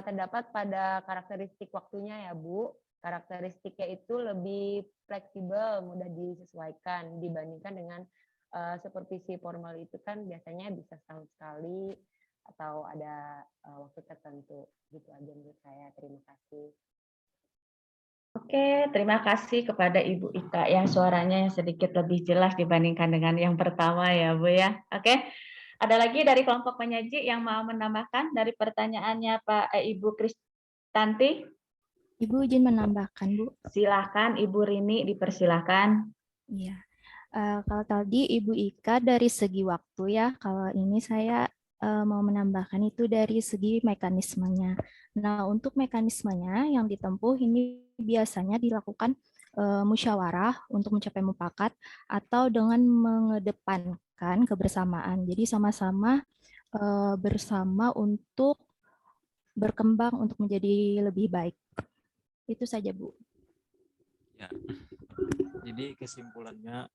Speaker 3: terdapat pada karakteristik waktunya ya Bu. Karakteristiknya itu lebih fleksibel, mudah disesuaikan dibandingkan dengan supervisi formal itu kan biasanya bisa setahun sekali atau ada waktu tertentu. Gitu aja menurut saya. Terima kasih.
Speaker 8: Oke, terima kasih kepada Ibu Ika yang suaranya yang sedikit lebih jelas dibandingkan dengan yang pertama ya Bu ya. Oke, ada lagi dari kelompok penyaji yang mau menambahkan dari pertanyaannya Ibu Kristanti?
Speaker 6: Ibu izin menambahkan Bu.
Speaker 8: Silakan Ibu Rini, dipersilahkan.
Speaker 6: Iya. Kalau tadi Ibu Ika dari segi waktu ya, kalau ini saya mau menambahkan itu dari segi mekanismenya. Nah, untuk mekanismenya yang ditempuh ini biasanya dilakukan musyawarah untuk mencapai mufakat atau dengan mengedepankan kebersamaan. Jadi sama-sama bersama untuk berkembang untuk menjadi lebih baik. Itu saja, Bu.
Speaker 2: Ya. Jadi kesimpulannya,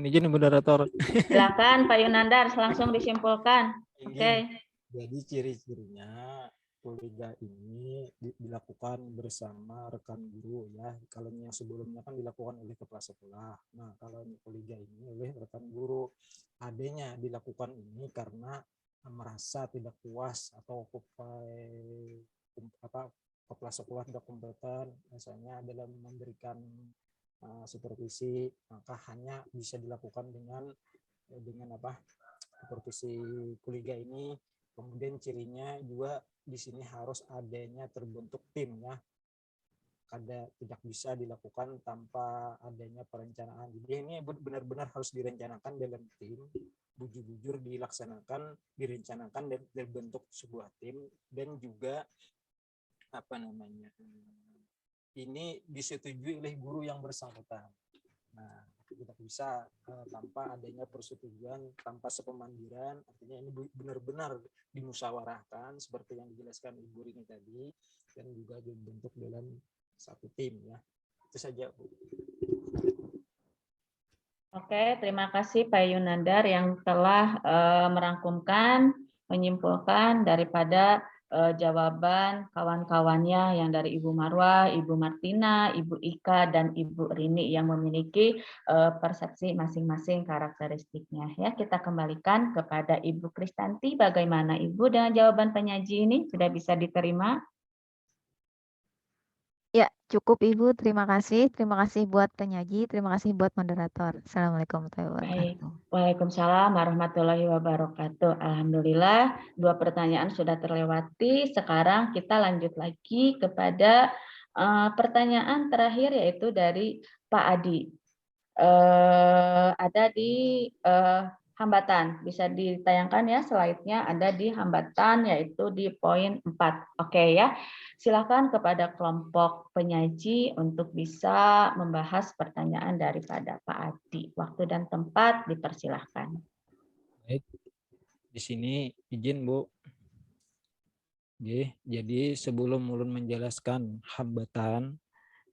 Speaker 2: izin moderator.
Speaker 8: Silakan Pak Yunandar, langsung disimpulkan. Oke.
Speaker 2: Jadi ciri-cirinya kolega ini dilakukan bersama rekan guru ya. Kalau yang sebelumnya kan dilakukan oleh kepala sekolah. Nah, kalau kolega ini oleh rekan guru. Adanya dilakukan ini karena merasa tidak puas atau kepala sekolah tidak kompeten misalnya dalam memberikan supervisi, maka hanya bisa dilakukan dengan supervisi kolega ini. Kemudian cirinya juga di sini harus adanya terbentuk tim ya. Tidak bisa dilakukan tanpa adanya perencanaan. Jadi ini benar-benar harus direncanakan dalam tim, bujur-bujur direncanakan dan terbentuk sebuah tim, dan juga ini disetujui oleh guru yang bersangkutan. Nah, tidak bisa tanpa adanya persetujuan, tanpa sepemandiran. Artinya ini benar-benar dimusyawarahkan seperti yang dijelaskan Ibu Rini tadi, dan juga dibentuk dalam satu tim ya. Itu saja Bu.
Speaker 8: Oke, terima kasih Pak Yunandar yang telah merangkumkan, menyimpulkan daripada jawaban kawan-kawannya yang dari Ibu Marwah, Ibu Martina, Ibu Ika, dan Ibu Rini yang memiliki persepsi masing-masing karakteristiknya. Ya, kita kembalikan kepada Ibu Kristanti. Bagaimana Ibu dengan jawaban penyaji ini? Sudah bisa diterima?
Speaker 10: Ya, cukup Ibu. Terima kasih. Terima kasih buat penyaji. Terima kasih buat moderator. Assalamualaikum warahmatullahi wabarakatuh.
Speaker 8: Waalaikumsalam warahmatullahi wabarakatuh. Alhamdulillah, 2 pertanyaan sudah terlewati. Sekarang kita lanjut lagi kepada pertanyaan terakhir, yaitu dari Pak Adi. Ada di hambatan. Bisa ditayangkan ya slide-nya, ada di hambatan, yaitu di poin 4. Oke ya. Silakan kepada kelompok penyaji untuk bisa membahas pertanyaan daripada Pak Adi. Waktu dan tempat dipersilahkan.
Speaker 2: Baik. Di sini izin Bu. Jadi sebelum ulun menjelaskan hambatan,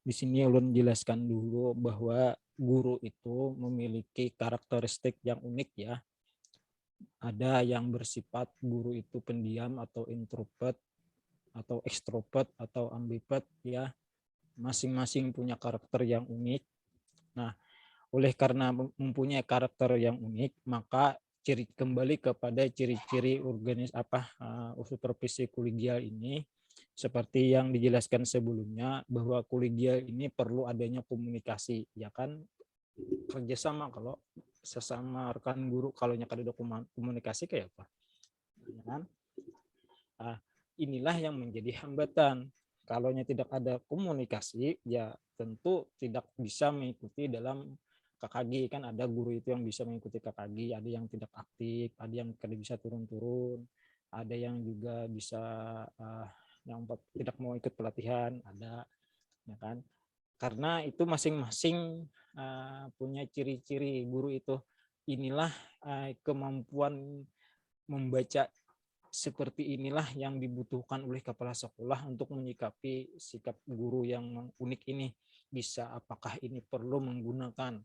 Speaker 2: di sini ulun jelaskan dulu bahwa guru itu memiliki karakteristik yang unik ya. Ada yang bersifat guru itu pendiam atau introvert, atau ekstrovert atau ambivert ya, masing-masing punya karakter yang unik. Nah, oleh karena mempunyai karakter yang unik, maka kembali kepada ciri-ciri supervisi kolegial ini, seperti yang dijelaskan sebelumnya, bahwa kolegial ini perlu adanya komunikasi, ya kan, kerjasama. Kalau sesama rekan guru, kalau ada komunikasi kayak apa, ya kan? Nah, inilah yang menjadi hambatan. Kalau tidak ada komunikasi, ya tentu tidak bisa mengikuti dalam KKG. Kan ada guru itu yang bisa mengikuti KKG, ada yang tidak aktif, ada yang tidak bisa turun-turun, ada yang juga bisa yang tidak mau ikut pelatihan, ada, ya kan. karena itu masing-masing punya ciri-ciri guru itu. Inilah kemampuan membaca seperti inilah yang dibutuhkan oleh kepala sekolah untuk menyikapi sikap guru yang unik ini. Bisa apakah ini perlu menggunakan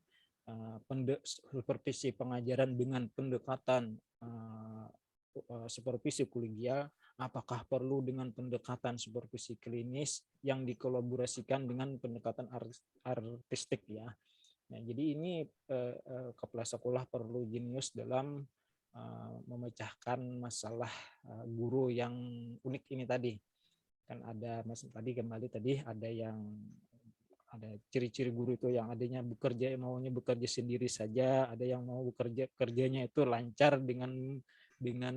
Speaker 2: supervisi pengajaran dengan pendekatan supervisi kolegial, apakah perlu dengan pendekatan supervisi klinis yang dikolaborasikan dengan pendekatan artistik ya. Nah, jadi ini kepala sekolah perlu jenius dalam memecahkan masalah guru yang unik ini tadi. Kan ada ada ciri-ciri guru itu yang adanya maunya bekerja sendiri saja, ada yang mau kerjanya itu lancar dengan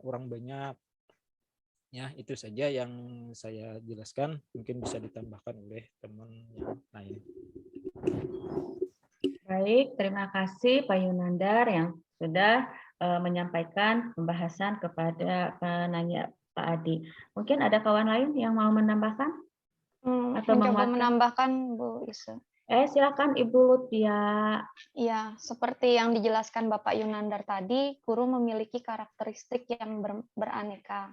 Speaker 2: orang banyak. Ya, itu saja yang saya jelaskan, mungkin bisa ditambahkan oleh teman yang lain.
Speaker 8: Baik, terima kasih Pak Yunandar yang sudah menyampaikan pembahasan kepada penanya Pak Adi. Mungkin ada kawan lain yang mau menambahkan? Atau
Speaker 5: Mencoba
Speaker 8: menguatkan?
Speaker 5: menambahkan Bu Isu.
Speaker 8: Silakan Ibu Lutia.
Speaker 5: Ya, seperti yang dijelaskan Bapak Yunandar tadi, guru memiliki karakteristik yang beraneka.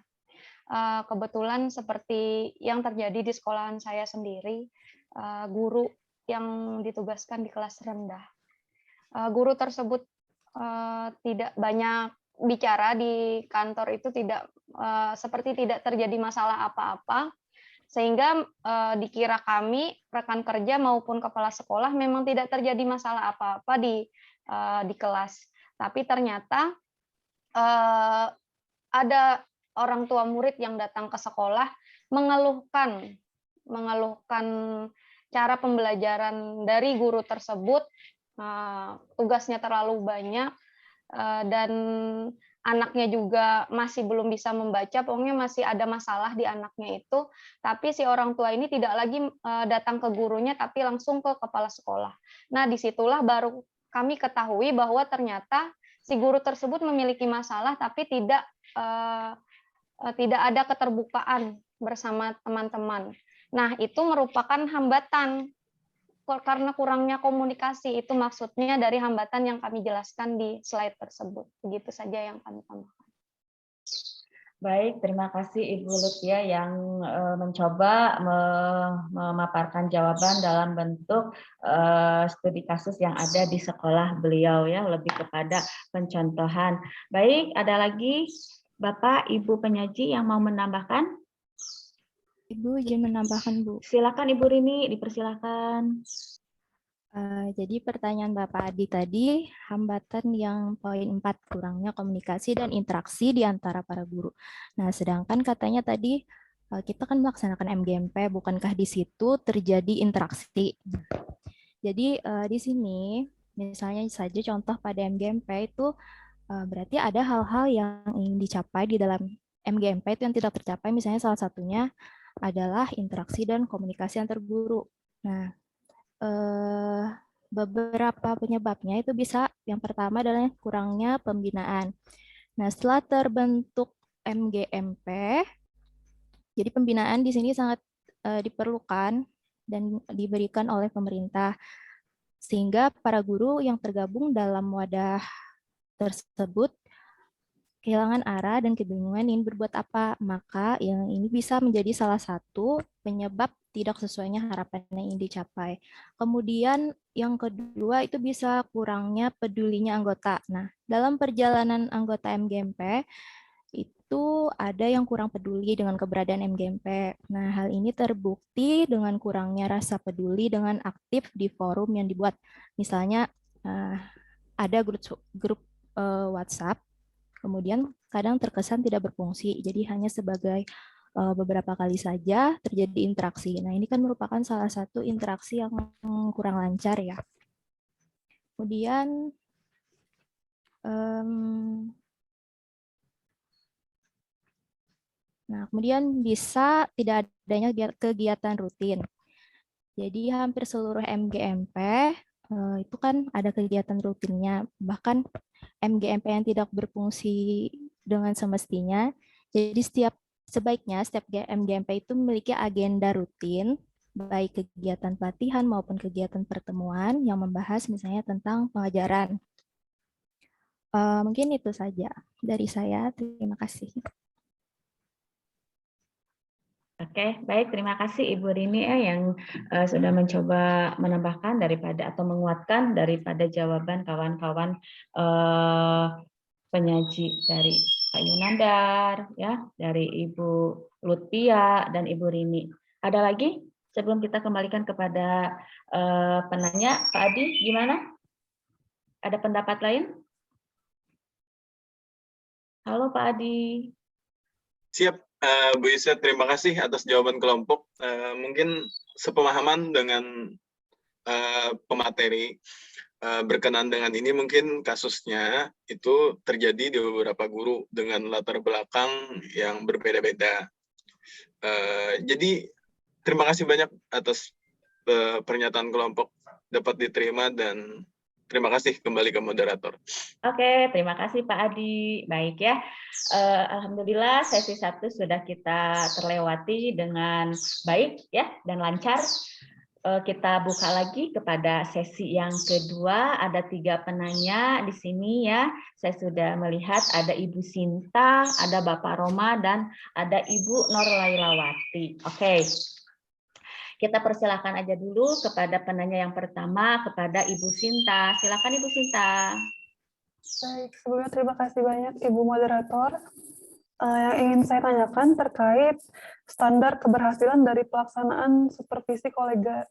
Speaker 5: Kebetulan seperti yang terjadi di sekolahan saya sendiri, guru yang ditugaskan di kelas rendah. Guru tersebut tidak banyak bicara di kantor, itu seperti tidak terjadi masalah apa-apa, sehingga dikira kami rekan kerja maupun kepala sekolah memang tidak terjadi masalah apa-apa di kelas. Tapi ternyata ada orang tua murid yang datang ke sekolah mengeluhkan cara pembelajaran dari guru tersebut, tugasnya terlalu banyak, dan anaknya juga masih belum bisa membaca, pokoknya masih ada masalah di anaknya itu, tapi si orang tua ini tidak lagi datang ke gurunya, tapi langsung ke kepala sekolah. Nah, disitulah baru kami ketahui bahwa ternyata si guru tersebut memiliki masalah, tapi tidak ada keterbukaan bersama teman-teman. Nah, itu merupakan hambatan karena kurangnya komunikasi. Itu maksudnya dari hambatan yang kami jelaskan di slide tersebut. Begitu saja yang kami tambahkan.
Speaker 8: Baik, terima kasih Ibu Lutia yang mencoba memaparkan jawaban dalam bentuk studi kasus yang ada di sekolah beliau ya, lebih kepada pencontohan. Baik, ada lagi Bapak, Ibu penyaji yang mau menambahkan?
Speaker 6: Ibu izin menambahkan, Bu.
Speaker 8: Silakan Ibu Rini, dipersilakan.
Speaker 6: Jadi pertanyaan Bapak Adi tadi, hambatan yang poin 4, kurangnya komunikasi dan interaksi di antara para guru. Nah, sedangkan katanya tadi kita kan melaksanakan MGMP, bukankah di situ terjadi interaksi? Jadi di sini, misalnya saja contoh pada MGMP itu berarti ada hal-hal yang ingin dicapai di dalam MGMP itu yang tidak tercapai, misalnya salah satunya adalah interaksi dan komunikasi antar guru. Nah, beberapa penyebabnya itu bisa, yang pertama adalah kurangnya pembinaan. Nah, setelah terbentuk MGMP, jadi pembinaan di sini sangat diperlukan dan diberikan oleh pemerintah, sehingga para guru yang tergabung dalam wadah tersebut kehilangan arah dan kebingungan ingin berbuat apa, maka yang ini bisa menjadi salah satu penyebab tidak sesuainya harapan yang ingin dicapai. Kemudian yang kedua itu bisa kurangnya pedulinya anggota. Nah, dalam perjalanan anggota MGMP itu ada yang kurang peduli dengan keberadaan MGMP. Nah, hal ini terbukti dengan kurangnya rasa peduli dengan aktif di forum yang dibuat. Misalnya ada grup WhatsApp, kemudian kadang terkesan tidak berfungsi, jadi hanya sebagai beberapa kali saja terjadi interaksi. Nah, ini kan merupakan salah satu interaksi yang kurang lancar ya. Kemudian kemudian bisa tidak adanya kegiatan rutin. Jadi hampir seluruh MGMP itu kan ada kegiatan rutinnya, bahkan MGMP yang tidak berfungsi dengan semestinya. Jadi sebaiknya setiap MGMP itu memiliki agenda rutin baik kegiatan pelatihan maupun kegiatan pertemuan yang membahas misalnya tentang pengajaran. Mungkin itu saja dari saya. Terima kasih.
Speaker 8: Oke, baik. Terima kasih Ibu Rini yang sudah mencoba menambahkan daripada atau menguatkan daripada jawaban kawan-kawan penyaji dari Pak Yunandar, ya, dari Ibu Lutfia dan Ibu Rini. Ada lagi sebelum kita kembalikan kepada penanya, Pak Adi, gimana? Ada pendapat lain? Halo Pak Adi.
Speaker 11: Siap, Bu Yusef, terima kasih atas jawaban kelompok. Mungkin sepemahaman dengan pemateri berkenan dengan ini, mungkin kasusnya itu terjadi di beberapa guru dengan latar belakang yang berbeda-beda. Jadi terima kasih banyak atas pernyataan kelompok dapat diterima dan terima kasih kembali ke moderator.
Speaker 8: Oke, terima kasih Pak Adi. Baik ya, alhamdulillah sesi 1 sudah kita terlewati dengan baik ya dan lancar. Kita buka lagi kepada sesi yang kedua. Ada 3 penanya di sini ya. Saya sudah melihat ada Ibu Sinta, ada Bapak Roma, dan ada Ibu Nur Lailawati. Oke. Kita persilakan aja dulu kepada penanya yang pertama, kepada Ibu Sinta. Silakan Ibu Sinta.
Speaker 12: Baik, sebelumnya terima kasih banyak Ibu Moderator. Yang ingin saya tanyakan terkait standar keberhasilan dari pelaksanaan supervisi kolegial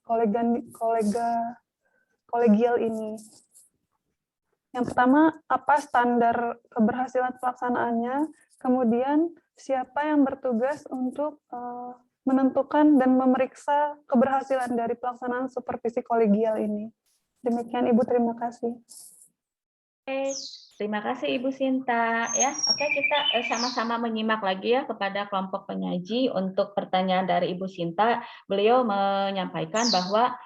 Speaker 12: ini. Yang pertama, apa standar keberhasilan pelaksanaannya? Kemudian, siapa yang bertugas untuk menentukan dan memeriksa keberhasilan dari pelaksanaan supervisi kolegial ini? Demikian Ibu, terima kasih.
Speaker 8: Oke, terima kasih Ibu Sinta ya. Oke, kita sama-sama menyimak lagi ya kepada kelompok penyaji untuk pertanyaan dari Ibu Sinta. Beliau menyampaikan bahwa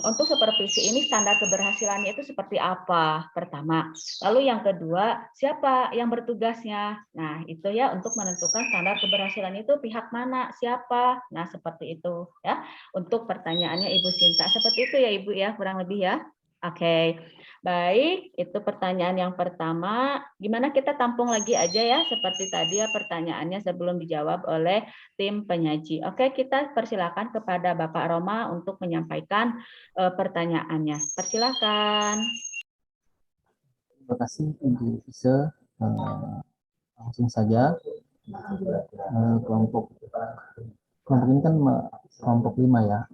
Speaker 8: untuk supervisi ini standar keberhasilannya itu seperti apa? Pertama. Lalu yang kedua, siapa yang bertugasnya? Nah, itu ya untuk menentukan standar keberhasilan itu pihak mana, siapa? Nah, seperti itu ya. Untuk pertanyaannya Ibu Sinta. Seperti itu ya Ibu ya, kurang lebih ya. Oke, baik, itu pertanyaan yang pertama. Gimana kita tampung lagi aja ya, seperti tadi ya pertanyaannya sebelum dijawab oleh tim penyaji. Oke, kita persilakan kepada Bapak Roma untuk menyampaikan pertanyaannya. Persilakan.
Speaker 13: Terima kasih Ibu Ise. Langsung saja, kelompok ini kan kelompok 5 ya,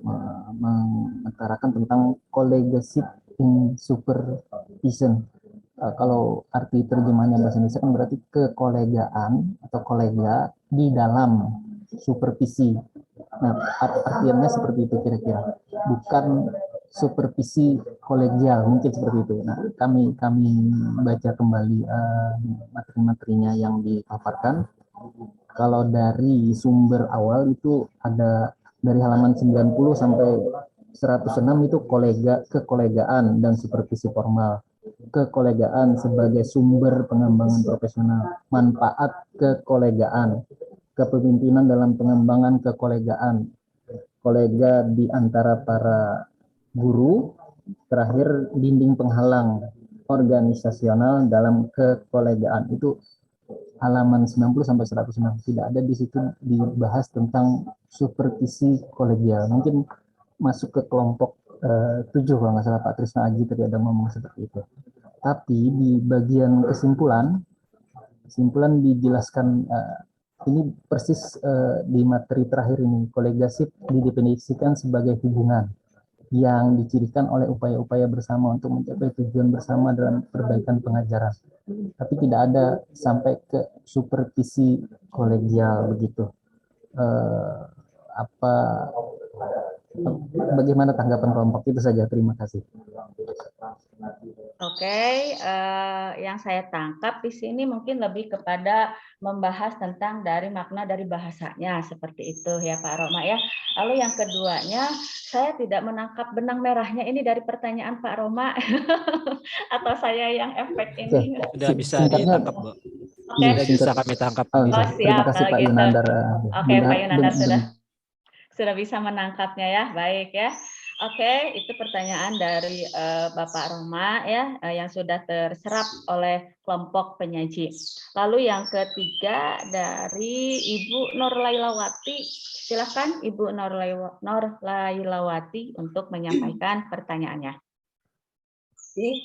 Speaker 13: mengutarakan tentang kolegialship in supervision. Kalau arti terjemahnya bahasa Indonesia kan berarti kekolegaan atau kolega di dalam supervisi. Nah, artinya seperti itu kira-kira. Bukan supervisi kolegial, mungkin seperti itu. Nah, kami baca kembali materi-materinya yang dipaparkan. Kalau dari sumber awal itu ada dari halaman 90 sampai 106 itu kekolegaan dan supervisi formal. Kekolegaan sebagai sumber pengembangan profesional, manfaat kekolegaan, kepemimpinan dalam pengembangan kekolegaan, kolega di antara para guru, terakhir dinding penghalang organisasional dalam kekolegaan. Itu halaman 90 sampai 106. Tidak ada di situ dibahas tentang supervisi kolegial. Mungkin masuk ke kelompok 7 kalau nggak salah Pak Trisna Aji tadi ada ngomong seperti itu. Tapi di bagian kesimpulan dijelaskan ini persis di materi terakhir ini, kolegialship didefinisikan sebagai hubungan yang dicirikan oleh upaya-upaya bersama untuk mencapai tujuan bersama dalam perbaikan pengajaran. Tapi tidak ada sampai ke supervisi kolegial begitu. Bagaimana tanggapan kelompok itu saja? Terima kasih.
Speaker 8: Oke, yang saya tangkap di sini mungkin lebih kepada membahas tentang dari makna dari bahasanya seperti itu ya Pak Roma ya. Lalu yang keduanya, saya tidak menangkap benang merahnya ini dari pertanyaan Pak Roma atau saya yang efek ini.
Speaker 2: Sudah bisa ditangkap, Bu.
Speaker 8: Oke.
Speaker 2: Sudah bisa kami tangkap.
Speaker 8: Oh, siap.
Speaker 13: Terima kasih Pak
Speaker 8: gitu.
Speaker 13: Yunandar.
Speaker 8: Oke, Pak Yunandar sudah Sudah bisa menangkapnya ya, baik ya. Oke, itu pertanyaan dari Bapak Roma ya, yang sudah terserap oleh kelompok penyaji. Lalu yang ketiga dari Ibu Nurlailawati. Silakan Ibu Nurlailawati untuk menyampaikan pertanyaannya.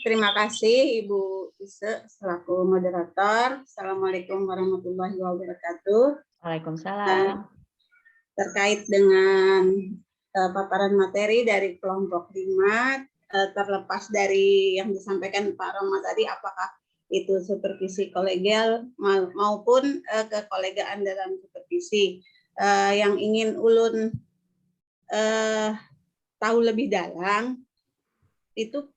Speaker 14: Terima kasih Ibu Ise selaku moderator. Assalamualaikum warahmatullahi wabarakatuh.
Speaker 8: Waalaikumsalam.
Speaker 14: Terkait dengan paparan materi dari kelompok 5, terlepas dari yang disampaikan Pak Roma tadi, apakah itu supervisi kolegial maupun kekolegaan dalam supervisi, yang ingin ulun tahu lebih dalam itu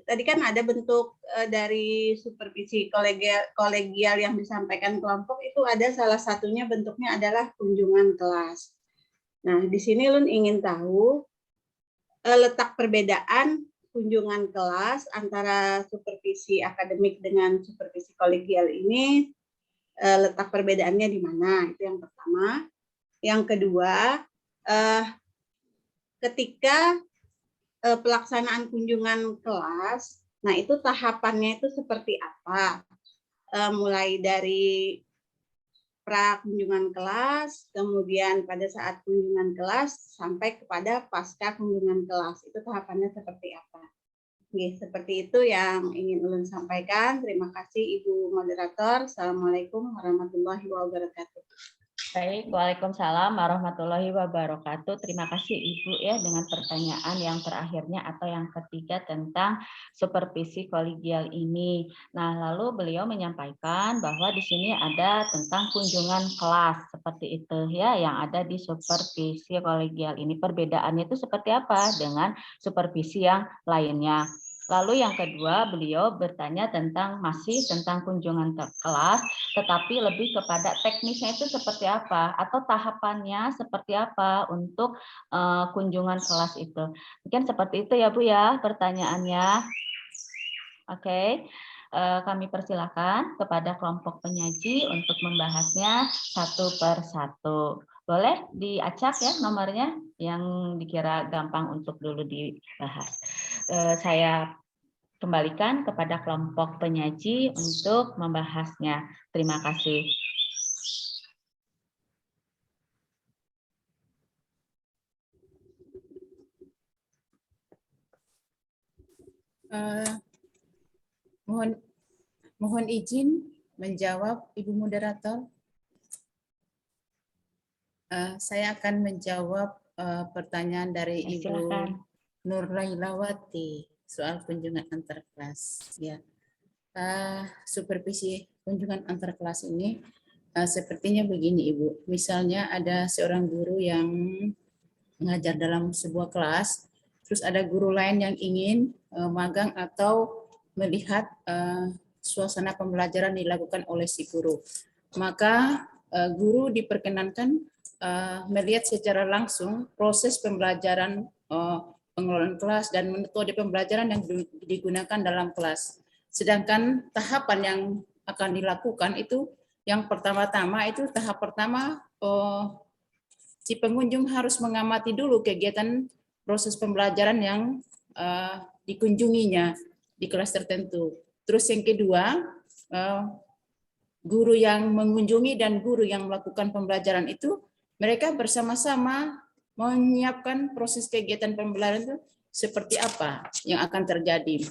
Speaker 14: tadi kan ada bentuk dari supervisi kolegial yang disampaikan kelompok, itu ada salah satunya bentuknya adalah kunjungan kelas. Nah, di sini Lun ingin tahu letak perbedaan kunjungan kelas antara supervisi akademik dengan supervisi kolegial ini, letak perbedaannya di mana? Itu yang pertama. Yang kedua, ketika pelaksanaan kunjungan kelas, nah itu tahapannya itu seperti apa? Mulai dari pra kunjungan kelas, kemudian pada saat kunjungan kelas, sampai kepada pasca kunjungan kelas. Itu tahapannya seperti apa? Oke, seperti itu yang ingin ulun sampaikan. Terima kasih Ibu Moderator. Assalamualaikum warahmatullahi wabarakatuh.
Speaker 8: Baik, Waalaikumsalam warahmatullahi wabarakatuh. Terima kasih Ibu ya dengan pertanyaan yang terakhirnya atau yang ketiga tentang supervisi kolegial ini. Nah, lalu beliau menyampaikan bahwa di sini ada tentang kunjungan kelas seperti itu ya yang ada di supervisi kolegial ini. Perbedaannya itu seperti apa dengan supervisi yang lainnya? Lalu yang kedua, beliau bertanya masih tentang kunjungan ke kelas, tetapi lebih kepada teknisnya itu seperti apa, atau tahapannya seperti apa untuk kunjungan kelas itu. Mungkin seperti itu ya Bu ya pertanyaannya. Oke. Kami persilakan kepada kelompok penyaji untuk membahasnya satu per satu. Boleh diacak ya nomornya yang dikira gampang untuk dulu dibahas. Saya kembalikan kepada kelompok penyaji untuk membahasnya. Terima kasih.
Speaker 1: Mohon izin menjawab Ibu Moderator. Saya akan menjawab pertanyaan dari Ibu Nurlailawati soal kunjungan antar kelas. Ya, supervisi kunjungan antar kelas ini sepertinya begini Ibu. Misalnya ada seorang guru yang mengajar dalam sebuah kelas, terus ada guru lain yang ingin magang atau melihat suasana pembelajaran dilakukan oleh si guru. Maka guru diperkenankan melihat secara langsung proses pembelajaran, pengelolaan kelas dan metode pembelajaran yang digunakan dalam kelas. Sedangkan tahapan yang akan dilakukan itu yang pertama-tama itu tahap pertama si pengunjung harus mengamati dulu kegiatan proses pembelajaran yang dikunjunginya di kelas tertentu. Terus yang kedua, guru yang mengunjungi dan guru yang melakukan pembelajaran itu mereka bersama-sama menyiapkan proses kegiatan pembelajaran itu seperti apa yang akan terjadi.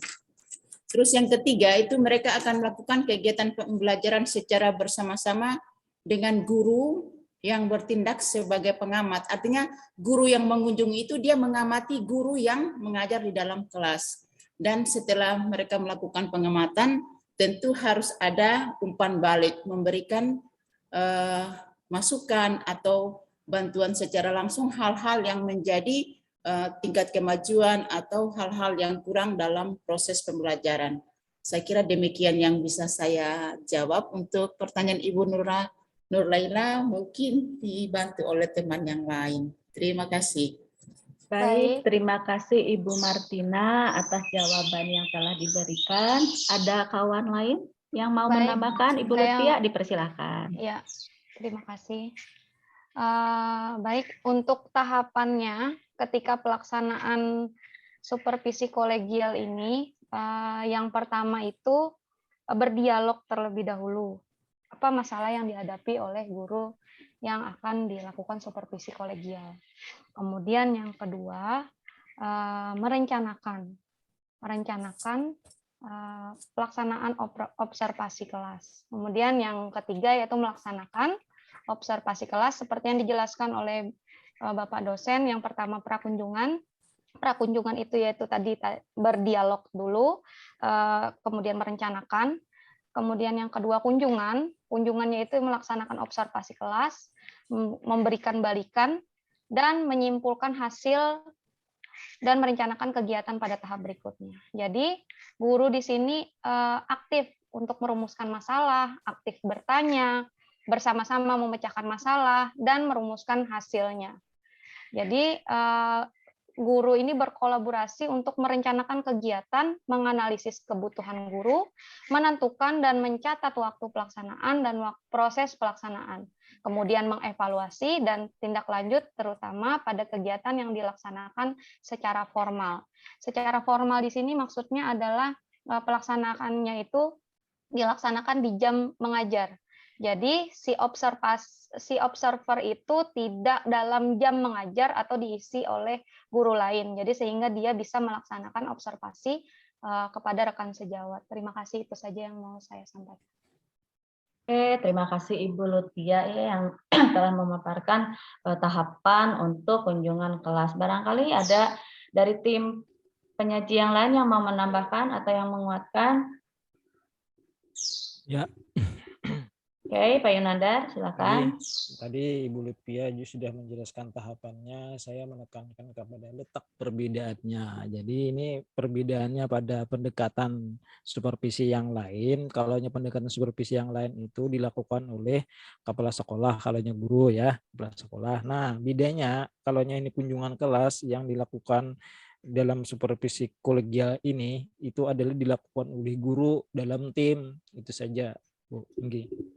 Speaker 1: Terus yang ketiga itu mereka akan melakukan kegiatan pembelajaran secara bersama-sama dengan guru yang bertindak sebagai pengamat. Artinya guru yang mengunjungi itu dia mengamati guru yang mengajar di dalam kelas. Dan setelah mereka melakukan pengamatan, tentu harus ada umpan balik, memberikan masukan atau bantuan secara langsung hal-hal yang menjadi tingkat kemajuan atau hal-hal yang kurang dalam proses pembelajaran. Saya kira demikian yang bisa saya jawab. Untuk pertanyaan Ibu Nurlaila mungkin dibantu oleh teman yang lain. Terima kasih.
Speaker 8: Baik, terima kasih Ibu Martina atas jawaban yang telah diberikan. Ada kawan lain yang mau menambahkan? Ibu Lutfia, dipersilakan.
Speaker 5: Ya, terima kasih. Baik, untuk tahapannya ketika pelaksanaan supervisi kolegial ini, yang pertama itu berdialog terlebih dahulu. Apa masalah yang dihadapi oleh guru yang akan dilakukan supervisi kolegial. Kemudian yang kedua, merencanakan pelaksanaan observasi kelas. Kemudian yang ketiga yaitu melaksanakan observasi kelas seperti yang dijelaskan oleh Bapak dosen. Yang pertama prakunjungan. Prakunjungan itu yaitu tadi berdialog dulu, kemudian merencanakan. Kemudian yang kedua kunjungan. Kunjungannya itu melaksanakan observasi kelas, memberikan balikan, dan menyimpulkan hasil dan merencanakan kegiatan pada tahap berikutnya. Jadi guru di sini aktif untuk merumuskan masalah, aktif bertanya, bersama-sama memecahkan masalah, dan merumuskan hasilnya. Jadi guru ini berkolaborasi untuk merencanakan kegiatan, menganalisis kebutuhan guru, menentukan dan mencatat waktu pelaksanaan dan proses pelaksanaan, kemudian mengevaluasi dan tindak lanjut terutama pada kegiatan yang dilaksanakan secara formal. Secara formal di sini maksudnya adalah pelaksanaannya itu dilaksanakan di jam mengajar. Jadi si observer itu tidak dalam jam mengajar atau diisi oleh guru lain. Jadi sehingga dia bisa melaksanakan observasi kepada rekan sejawat. Terima kasih, itu saja yang mau saya sampaikan.
Speaker 8: Oke, terima kasih Ibu Lutia yang telah memaparkan tahapan untuk kunjungan kelas. Barangkali ada dari tim penyaji yang lain yang mau menambahkan atau yang menguatkan?
Speaker 2: Ya.
Speaker 8: Oke, Pak Yunandar, silakan.
Speaker 2: Tadi Ibu Lutfia sudah menjelaskan tahapannya. Saya menekankan kepada letak perbedaannya. Jadi ini perbedaannya pada pendekatan supervisi yang lain. Kalau pendekatan supervisi yang lain itu dilakukan oleh kepala sekolah, kalau guru ya, kepala sekolah. Nah, bedanya kalau ini kunjungan kelas yang dilakukan dalam supervisi kolegial ini itu adalah dilakukan oleh guru dalam tim. Itu saja, Bu Inggi.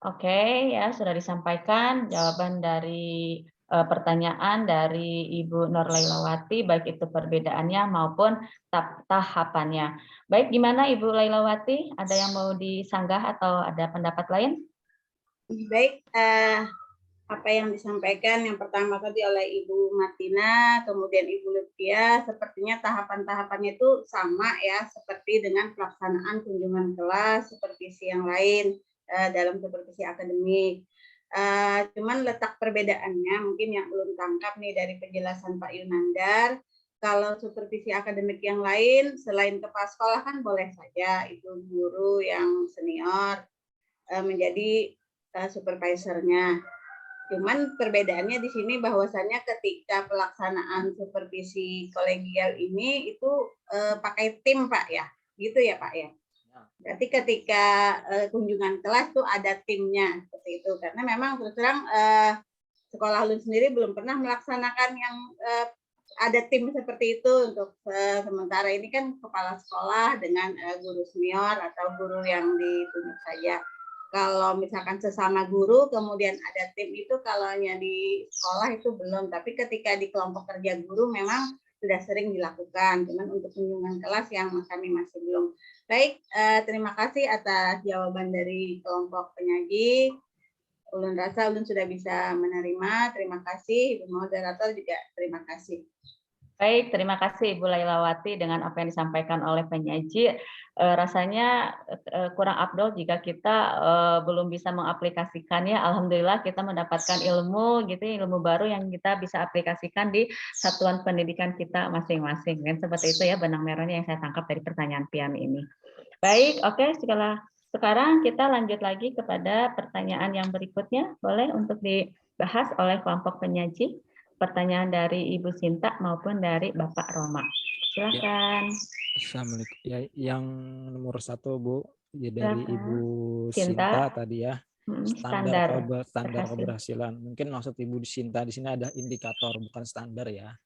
Speaker 8: Oke, ya sudah disampaikan jawaban dari pertanyaan dari Ibu Nur Lailawati, baik itu perbedaannya maupun tahapannya. Baik, gimana Ibu Lailawati? Ada yang mau disanggah atau ada pendapat lain?
Speaker 14: Baik, apa yang disampaikan yang pertama tadi oleh Ibu Martina, kemudian Ibu Lutfia, sepertinya tahapan-tahapannya itu sama ya, seperti dengan pelaksanaan kunjungan kelas, supervisi yang lain dalam supervisi akademik. Cuman letak perbedaannya mungkin yang belum tangkap nih dari penjelasan Pak Yunandar, kalau supervisi akademik yang lain selain kepala sekolah kan boleh saja itu guru yang senior menjadi supervisornya. Cuman perbedaannya di sini bahwasannya ketika pelaksanaan supervisi kolegial ini itu pakai tim Pak ya, gitu ya Pak ya. Berarti ketika kunjungan kelas tuh ada timnya seperti itu, karena memang terus terang sekolah Ulun sendiri belum pernah melaksanakan yang ada tim seperti itu untuk sementara ini kan kepala sekolah dengan guru senior atau guru yang ditunjuk saja. Kalau misalkan sesama guru kemudian ada tim itu kalau di sekolah itu belum, tapi ketika di kelompok kerja guru memang sudah sering dilakukan, cuman untuk kunjungan kelas yang kami masih belum. Baik, terima kasih atas jawaban dari kelompok penyaji. Ulun rasa Ulun sudah bisa menerima. Terima kasih, Ibu Moderator juga terima kasih.
Speaker 8: Baik, terima kasih Ibu Lailawati dengan apa yang disampaikan oleh penyaji. Rasanya kurang afdol jika kita belum bisa mengaplikasikannya. Alhamdulillah kita mendapatkan ilmu gitu, ilmu baru yang kita bisa aplikasikan di satuan pendidikan kita masing-masing. Dan seperti itu ya benang merahnya yang saya tangkap dari pertanyaan Pian ini. Baik, oke, sekarang kita lanjut lagi kepada pertanyaan yang berikutnya. Boleh untuk dibahas oleh kelompok penyaji. Pertanyaan dari Ibu Sinta maupun dari Bapak Roma. Silakan.
Speaker 2: Assalamualaikum. Ya, yang nomor 1 Bu, ya dari
Speaker 8: Silakan.
Speaker 2: Ibu
Speaker 8: Sinta.
Speaker 2: Sinta tadi ya. Standar keberhasilan. Mungkin maksud Ibu Sinta di sini ada indikator, bukan standar ya.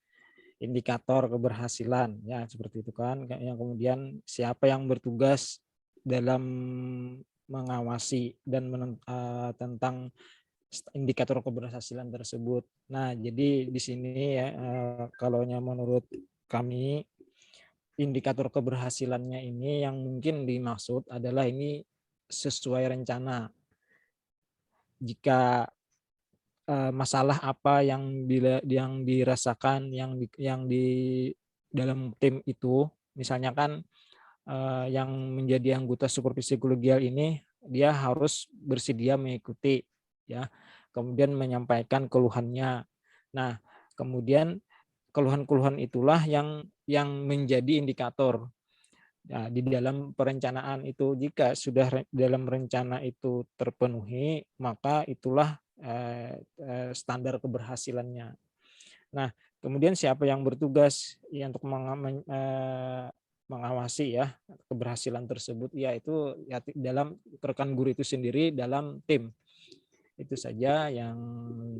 Speaker 2: Indikator keberhasilan ya seperti itu kan. Yang kemudian siapa yang bertugas dalam mengawasi dan tentang indikator keberhasilan tersebut. Nah, jadi di sini ya kalaunya menurut kami indikator keberhasilannya ini yang mungkin dimaksud adalah ini sesuai rencana. Jika masalah apa yang dirasakan yang di dalam tim itu, misalnya kan yang menjadi anggota supervisi kolegial ini dia harus bersedia mengikuti ya, kemudian menyampaikan keluhannya. Nah, kemudian keluhan-keluhan itulah yang menjadi indikator. Nah, di dalam perencanaan itu, jika sudah dalam rencana itu terpenuhi, maka itulah standar keberhasilannya. Nah, kemudian siapa yang bertugas ya untuk mengawasi ya keberhasilan tersebut, yaitu ya dalam rekan guru itu sendiri dalam tim. Itu saja yang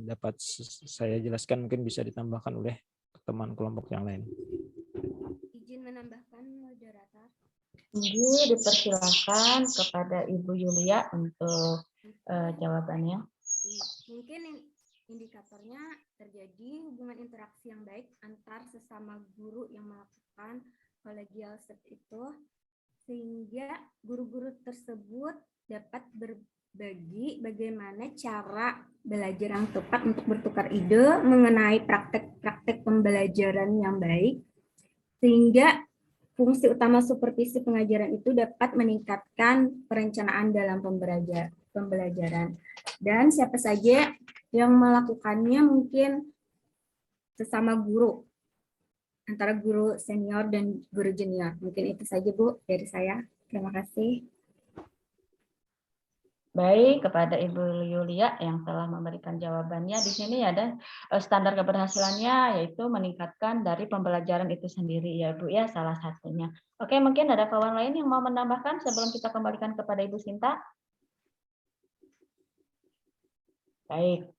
Speaker 2: dapat saya jelaskan, mungkin bisa ditambahkan oleh teman kelompok yang lain.
Speaker 7: Izin menambahkan, moderator.
Speaker 8: Ini dipersilakan kepada Ibu Yulia untuk jawabannya.
Speaker 7: Mungkin indikatornya terjadi hubungan interaksi yang baik antar sesama guru yang melakukan kolegial step itu, sehingga guru-guru tersebut dapat berbagi bagaimana cara belajar yang tepat untuk bertukar ide mengenai praktek-praktek pembelajaran yang baik, sehingga fungsi utama supervisi pengajaran itu dapat meningkatkan perencanaan dalam pembelajaran. Dan siapa saja yang melakukannya mungkin sesama guru, antara guru senior dan guru junior. Mungkin itu saja Bu dari saya. Terima kasih.
Speaker 8: Baik, kepada Ibu Yulia yang telah memberikan jawabannya. Di sini ada standar keberhasilannya, yaitu meningkatkan dari pembelajaran itu sendiri ya Bu ya, salah satunya. Oke, mungkin ada kawan lain yang mau menambahkan sebelum kita kembalikan kepada Ibu Sinta. Baik.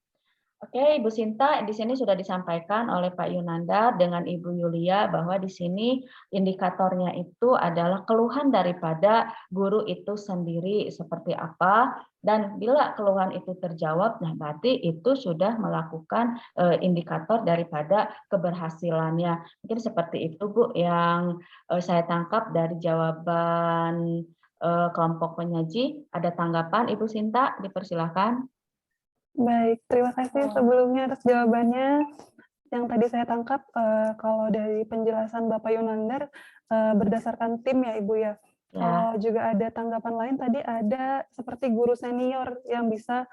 Speaker 8: Oke, Ibu Sinta, di sini sudah disampaikan oleh Pak Yunandar dengan Ibu Yulia bahwa di sini indikatornya itu adalah keluhan daripada guru itu sendiri seperti apa, dan bila keluhan itu terjawab, nah berarti itu sudah melakukan indikator daripada keberhasilannya. Mungkin seperti itu Bu yang saya tangkap dari jawaban kelompok penyaji. Ada tanggapan Ibu Sinta? Dipersilakan.
Speaker 12: Baik, terima kasih sebelumnya atas jawabannya. Yang tadi saya tangkap, kalau dari penjelasan Bapak Yunandar, berdasarkan tim ya Ibu ya. Kalau juga ada tanggapan lain, tadi ada seperti guru senior yang bisa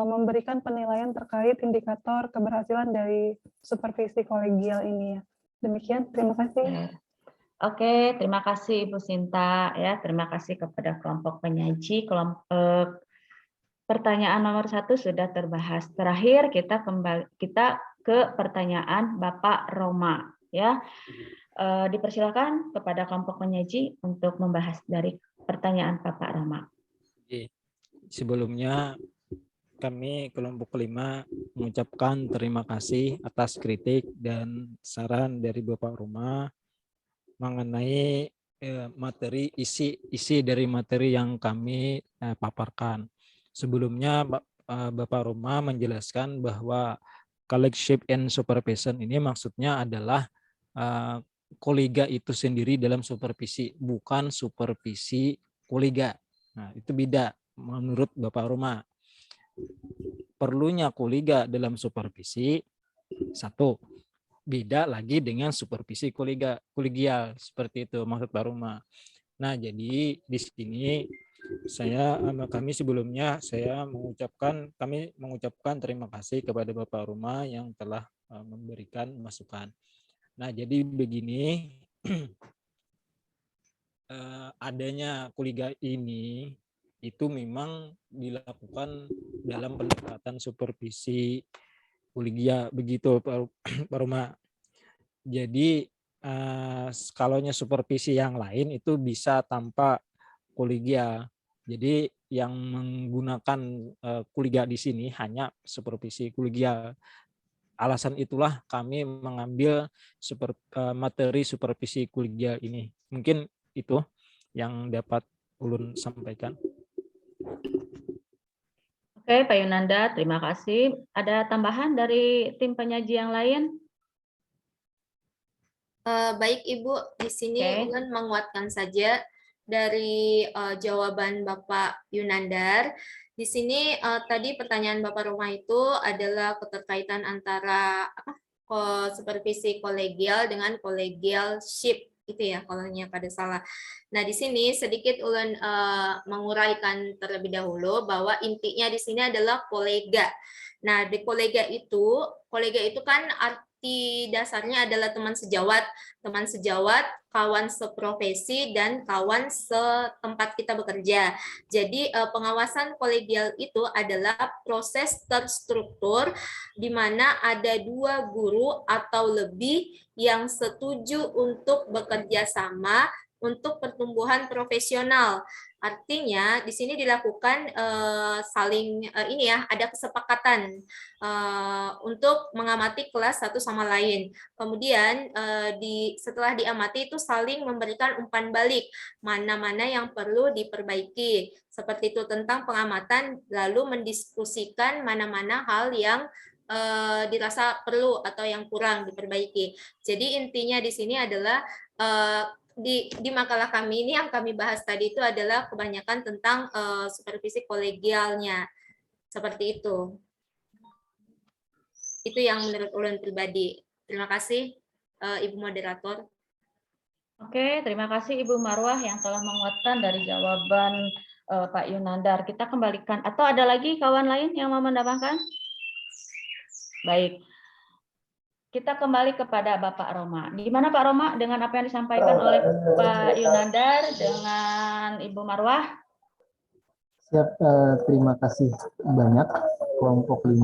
Speaker 12: memberikan penilaian terkait indikator keberhasilan dari supervisi kolegial ini ya. Demikian, terima kasih.
Speaker 8: Oke, terima kasih Ibu Sinta ya. Terima kasih kepada kelompok penyaji. Pertanyaan nomor 1 sudah terbahas. Terakhir kita ke pertanyaan Bapak Roma ya. Dipersilakan kepada kelompok penyaji untuk membahas dari pertanyaan Bapak Roma.
Speaker 2: Sebelumnya kami kelompok 5 mengucapkan terima kasih atas kritik dan saran dari Bapak Roma mengenai isi dari materi yang kami paparkan. Sebelumnya Bapak Roma menjelaskan bahwa colleagueship and supervision ini maksudnya adalah kolega itu sendiri dalam supervisi, bukan supervisi kolega. Nah, itu beda menurut Bapak Roma. Perlunya kolega dalam supervisi, satu, beda lagi dengan supervisi kolegial, seperti itu maksud Pak Roma. Nah, jadi di sini kami sebelumnya mengucapkan terima kasih kepada Bapak Roma yang telah memberikan masukan. Nah, jadi begini, adanya kolega ini itu memang dilakukan dalam pendekatan supervisi kolegial, begitu Pak Roma. Jadi kalaunya supervisi yang lain itu bisa tanpa kolegial. Jadi yang menggunakan kolegial di sini hanya supervisi kolegial. Alasan itulah kami mengambil materi supervisi kolegial ini. Mungkin itu yang dapat ulun sampaikan.
Speaker 8: Oke, Pak Yunanda, terima kasih. Ada tambahan dari tim penyaji yang lain?
Speaker 4: Baik Ibu, di sini Ulun menguatkan saja dari jawaban Bapak Yunandar. Di sini tadi pertanyaan Bapak Roma itu adalah keterkaitan antara supervisi kolegial dengan kolegialship itu ya, kalau pada salah. Nah, di sini sedikit Ulun menguraikan terlebih dahulu bahwa intinya di sini adalah kolega. Nah, di kolega itu kan arti dasarnya adalah teman sejawat, kawan seprofesi, dan kawan setempat kita bekerja. Jadi pengawasan kolegial itu adalah proses terstruktur di mana ada 2 guru atau lebih yang setuju untuk bekerja sama untuk pertumbuhan profesional. Artinya di sini dilakukan saling ada kesepakatan untuk mengamati kelas satu sama lain. Kemudian setelah diamati itu saling memberikan umpan balik mana-mana yang perlu diperbaiki. Seperti itu tentang pengamatan, lalu mendiskusikan mana-mana hal yang dirasa perlu atau yang kurang diperbaiki. Jadi intinya di sini adalah di makalah kami ini yang kami bahas tadi itu adalah kebanyakan tentang supervisi kolegialnya. Seperti itu. Itu yang menurut ulun pribadi. Terima kasih, Ibu Moderator.
Speaker 8: Oke, terima kasih Ibu Marwah yang telah menguatkan dari jawaban Pak Yunandar. Kita kembalikan. Atau ada lagi kawan lain yang mau menambahkan? Baik. Kita kembali kepada Bapak Roma. Gimana Pak Roma dengan apa yang disampaikan oleh Pak Yunandar dengan Ibu Marwah?
Speaker 13: Siap, terima kasih banyak. Kelompok 5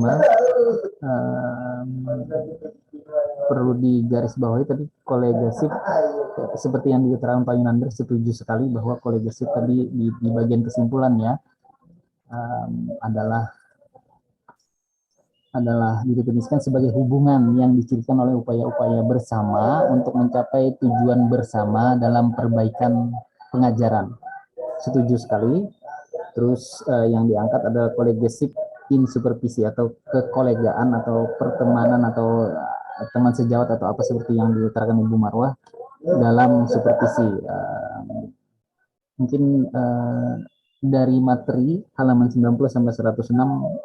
Speaker 13: perlu digarisbawahi tadi kolegasip seperti yang diterangkan Pak Yunandar, setuju sekali bahwa kolegasip tadi di bagian kesimpulannya adalah didefinisikan sebagai hubungan yang dicirikan oleh upaya-upaya bersama untuk mencapai tujuan bersama dalam perbaikan pengajaran. Setuju sekali. Terus yang diangkat adalah kolegasip in supervisi atau kekolegaan atau pertemanan atau teman sejawat atau apa seperti yang diutarakan Ibu Marwah dalam supervisi. Mungkin dari materi halaman 90 sampai 106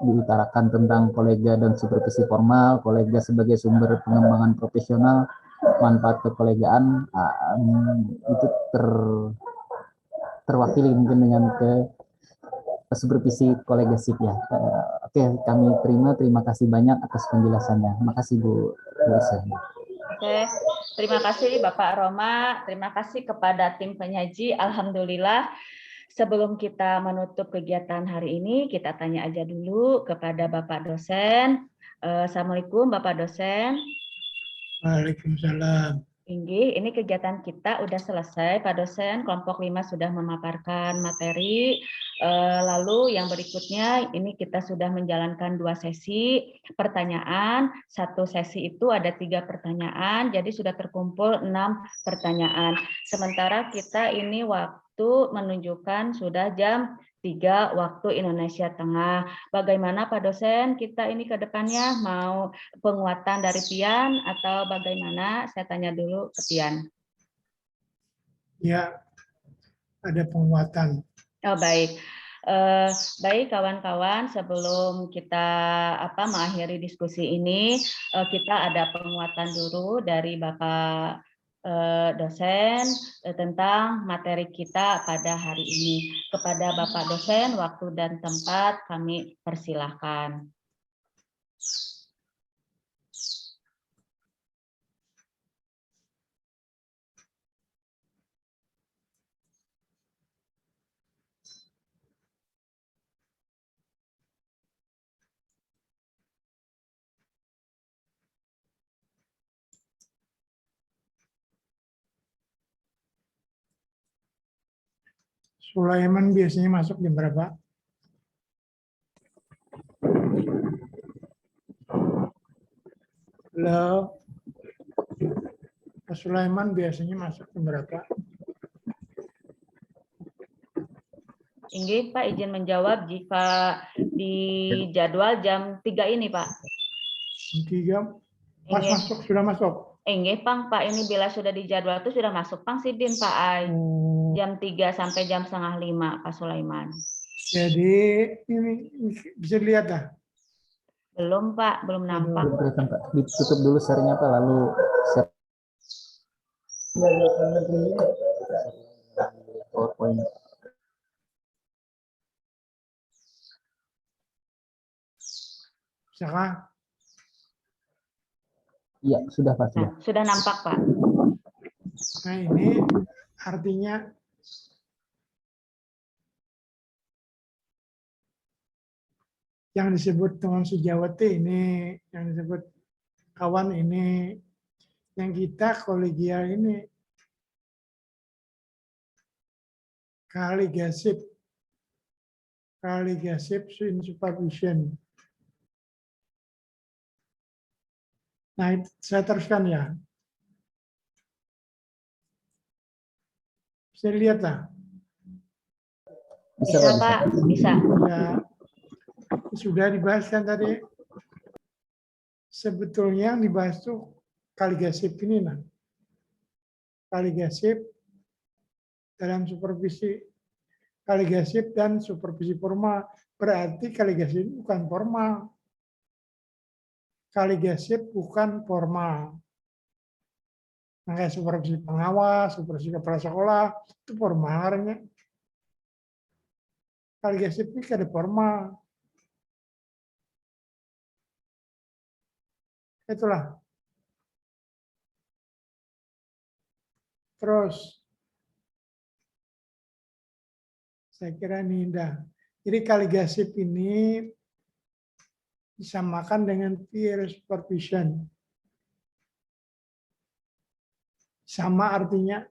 Speaker 13: diutarakan tentang kolega dan supervisi formal, kolega sebagai sumber pengembangan profesional, manfaat kekolegaan, itu terwakili mungkin dengan supervisi kolegasip ya. Oke, kami terima kasih banyak atas penjelasannya. Makasih Bu Lisa.
Speaker 8: Oke, terima kasih Bapak Roma, terima kasih kepada tim penyaji. Alhamdulillah. Sebelum kita menutup kegiatan hari ini, kita tanya aja dulu kepada Bapak dosen. Assalamualaikum Bapak dosen.
Speaker 15: Waalaikumsalam.
Speaker 8: Ini kegiatan kita udah selesai, Pak dosen. Kelompok 5 sudah memaparkan materi. Lalu yang berikutnya, ini kita sudah menjalankan 2 sesi pertanyaan. 1 sesi itu ada 3 pertanyaan, jadi sudah terkumpul 6 pertanyaan. Sementara kita ini waktu menunjukkan sudah jam 3 waktu Indonesia Tengah. Bagaimana Pak dosen, kita ini ke depannya mau penguatan dari Pian atau bagaimana? Saya tanya dulu ke Pian.
Speaker 15: Ya, ada penguatan.
Speaker 8: Oh baik. Baik kawan-kawan, sebelum kita mengakhiri diskusi ini, kita ada penguatan dulu dari Bapak dosen tentang materi kita pada hari ini. Kepada Bapak dosen, waktu dan tempat kami persilahkan.
Speaker 15: Sulaiman biasanya masuk jam berapa? Halo. Pak Sulaiman biasanya masuk jam berapa?
Speaker 8: Inggih, Pak, izin menjawab jika di jadwal jam 3 ini, Pak.
Speaker 15: 3, pas
Speaker 8: Inggih.
Speaker 15: masuk, sudah masuk.
Speaker 8: Inggih, Pang, Pak, ini bila sudah di jadwal itu sudah masuk, Pang, Sidin, Pak, Ai. Jam 3 sampai jam 4:30, Pak Sulaiman.
Speaker 15: Jadi ini bisa dilihat dah.
Speaker 8: Belum, Pak, belum nampak.
Speaker 13: Belum kelihatan, Pak. Ditutup dulu share-nya, Pak, lalu share PowerPoint.
Speaker 15: Bisakah?
Speaker 13: Iya, sudah, Pak. Sudah.
Speaker 8: Nah, sudah nampak, Pak.
Speaker 15: Nah, ini artinya yang disebut teman sejawati ini, yang disebut kawan ini, yang kita kolegial ini, kaligasip in supervision. Nah, saya teruskan ya. Bisa lihat lah.
Speaker 8: Bisa, Pak. Bisa.
Speaker 15: Ya, sudah dibahas kan tadi. Sebetulnya yang dibahas tuh kaligasip ini, nah. Kaligasip dalam supervisi. Kaligasip dan supervisi formal. Berarti kaligasip bukan formal. Kaligasip bukan formal. Nah, kayak supervisi pengawas, supervisi kepala sekolah, itu formalnya. Kaligasip ini ada formal. Itulah. Terus, saya kira ini indah. Jadi kaligasip ini disamakan dengan peer supervision. Sama artinya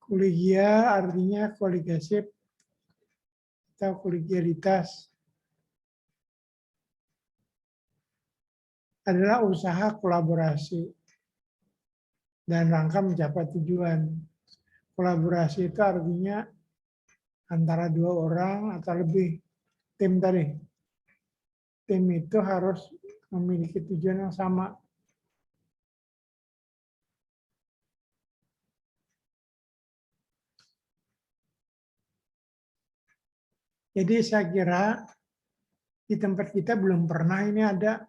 Speaker 15: kolegial artinya koligasip atau kolegialitas adalah usaha kolaborasi dan rangka mencapai tujuan. Kolaborasi itu artinya antara 2 orang atau lebih tim tadi. Tim itu harus memiliki tujuan yang sama. Jadi saya kira di tempat kita belum pernah ini ada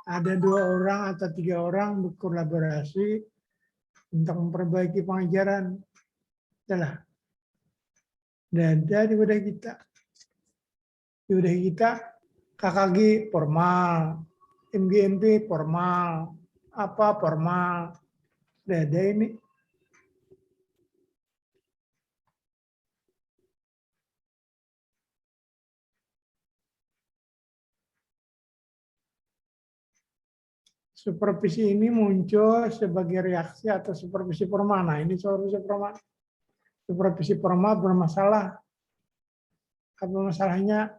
Speaker 15: 2 orang atau 3 orang berkolaborasi untuk memperbaiki pengajaran. Adalah. Dan di wadah kita. Di wadah kita KKG formal, MGMP formal, apa formal. Ada ini. Supervisi ini muncul sebagai reaksi atau supervisi formal. Nah, ini supervisi formal. Supervisi formal bermasalah. Apa masalahnya?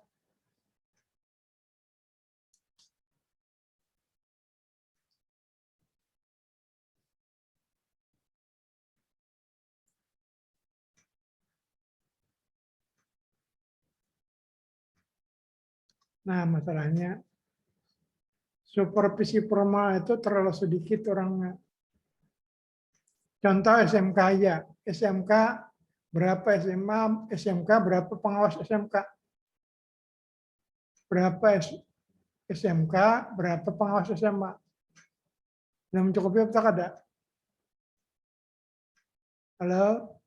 Speaker 15: Nah, masalahnya supervisi formal itu terlalu sedikit orangnya. Contoh SMK aja. SMK berapa SMA, SMK berapa pengawas SMK? Berapa SMK, berapa pengawas SMA? Sudah mencukupi apa ada? Halo?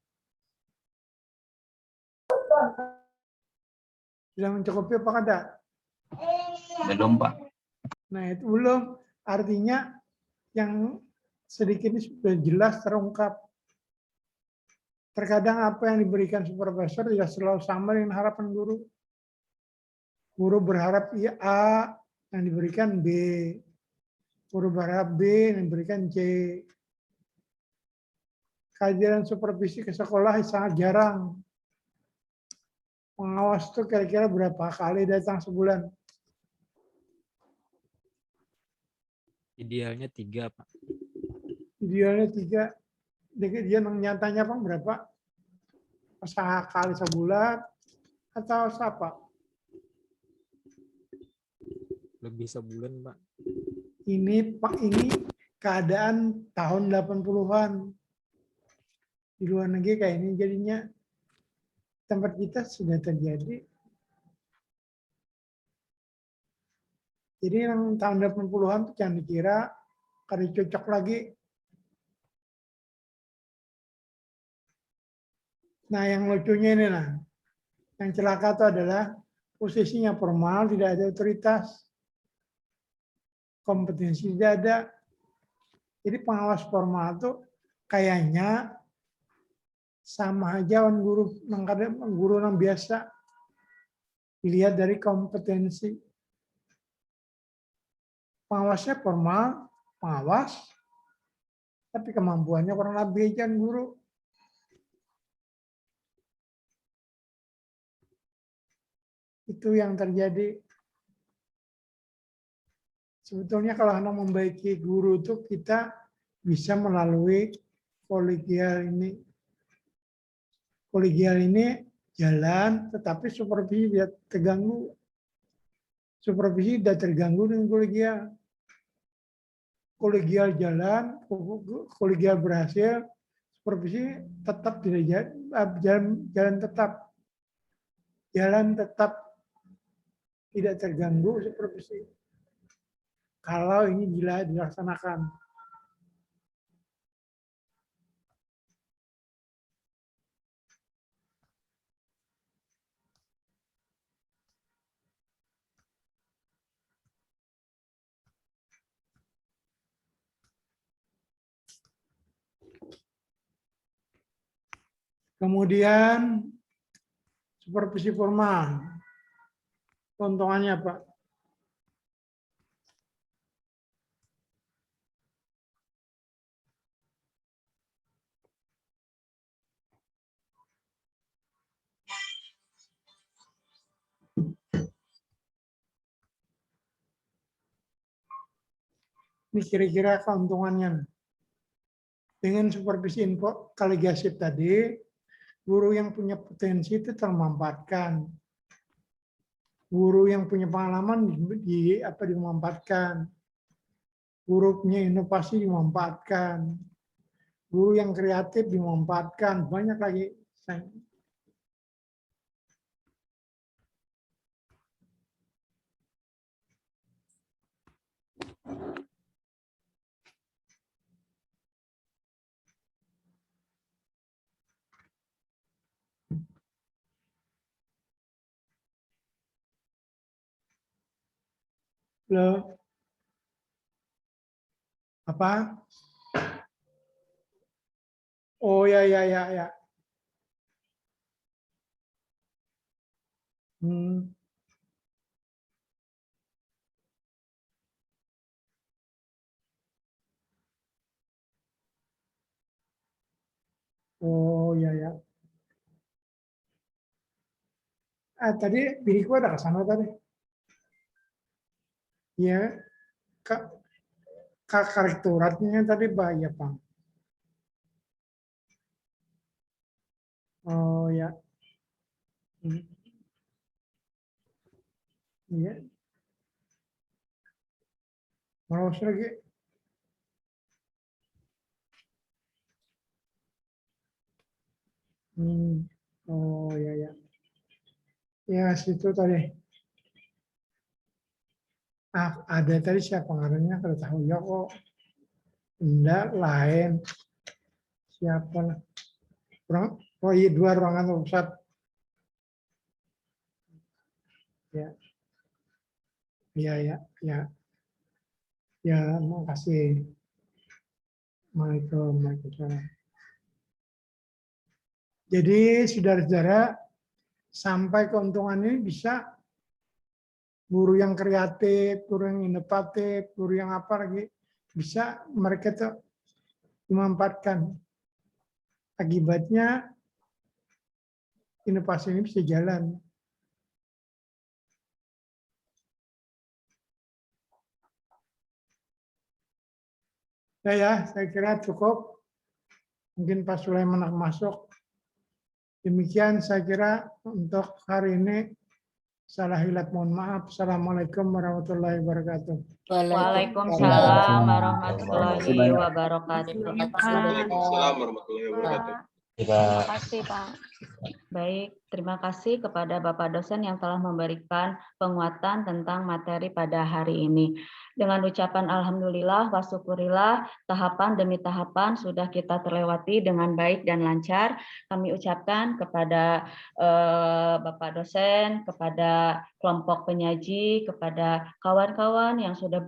Speaker 15: Sudah mencukupi apa ada?
Speaker 9: Belum, Pak.
Speaker 15: Nah, itu belum. Artinya yang sedikit ini sudah jelas terungkap. Terkadang apa yang diberikan supervisor tidak selalu sama dengan harapan guru. Guru berharap A, yang diberikan B. Guru berharap B, yang diberikan C. kehadiran supervisi ke sekolah sangat jarang. Pengawas itu kira-kira berapa kali datang sebulan?
Speaker 2: Idealnya 3, Pak.
Speaker 15: Idealnya 3. Dia nyatanya Pak berapa? Sekali sebulan atau siapa?
Speaker 2: Lebih sebulan, Pak.
Speaker 15: Ini Pak, ini keadaan tahun 80-an. Di luar negeri kayak ini jadinya tempat kita sudah terjadi. Jadi yang tahun 80-an tuh jangan dikira kada cocok lagi. Nah, yang lucunya ini nah, yang celaka itu adalah posisinya formal, tidak ada otoritas, kompetensi tidak ada. Jadi pengawas formal itu kayaknya sama aja dengan guru yang biasa, dilihat dari kompetensi. Pengawasnya formal, pengawas, tapi kemampuannya kurang lebih aja guru. Itu yang terjadi. Sebetulnya kalau anak membaiki guru itu kita bisa melalui kolegial ini. Kolegial ini jalan, tetapi supervisi tidak terganggu. Supervisi tidak terganggu dengan kolegial. Kolegial jalan, kolegial berhasil, supervisi tetap tidak jalan tetap. Jalan tetap tidak terganggu supervisi. Kalau ini bila dilaksanakan. Kemudian supervisi formal. Keuntungannya apa? Ini kira-kira keuntungannya. Dengan supervisi info kolegiasip tadi, guru yang punya potensi itu termampatkan. Guru yang punya pengalaman dimanfaatkan. Guru punya inovasi dimanfaatkan. Guru yang kreatif dimanfaatkan. Banyak lagi. Halo. Apa? Oh ya. Oh ya. Tadi biniku ada ke sana tadi. Ya, Kak rektoratnya tadi bahaya, Bang. Oh ya. Iya. Mau lagi. Oh ya. Ya, situ tadi. Ada tadi siapa pengaruhnya kalau tahu ya kok. Enggak, lain. Siapa lah. Oh iya, 2 ruangan pusat. Ya. Ya, makasih. Waalaikumsalam. Jadi, saudara-saudara, sampai keuntungan ini bisa guru yang kreatif, guru yang inovatif, guru yang apa lagi, bisa mereka tuh dimanfaatkan. akibatnya inovasi ini bisa jalan. Ya, saya kira cukup. Mungkin Pak Sulaiman akan masuk. Demikian saya kira untuk hari ini. Salah hilap mohon maaf. Assalamualaikum warahmatullahi wabarakatuh.
Speaker 8: Waalaikumsalam warahmatullahi wabarakatuh.
Speaker 11: Waalaikumsalam warahmatullahi wabarakatuh.
Speaker 5: Terima kasih, Pak.
Speaker 8: Baik, terima kasih kepada Bapak dosen yang telah memberikan penguatan tentang materi pada hari ini. Dengan ucapan alhamdulillah wa syukurillah, tahapan demi tahapan sudah kita terlewati dengan baik dan lancar. Kami ucapkan kepada Bapak dosen, kepada kelompok penyaji, kepada kawan-kawan yang sudah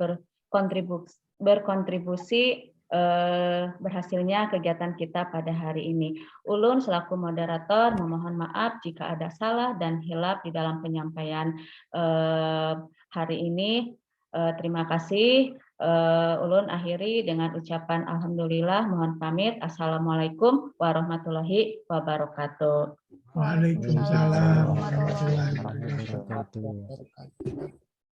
Speaker 8: berkontribusi berhasilnya kegiatan kita pada hari ini. Ulun selaku moderator memohon maaf jika ada salah dan hilaf di dalam penyampaian hari ini. Terima kasih. Ulun akhiri dengan ucapan alhamdulillah. Mohon pamit. Assalamualaikum warahmatullahi wabarakatuh.
Speaker 15: Waalaikumsalam warahmatullahi
Speaker 2: warahmatullahi wabarakatuh.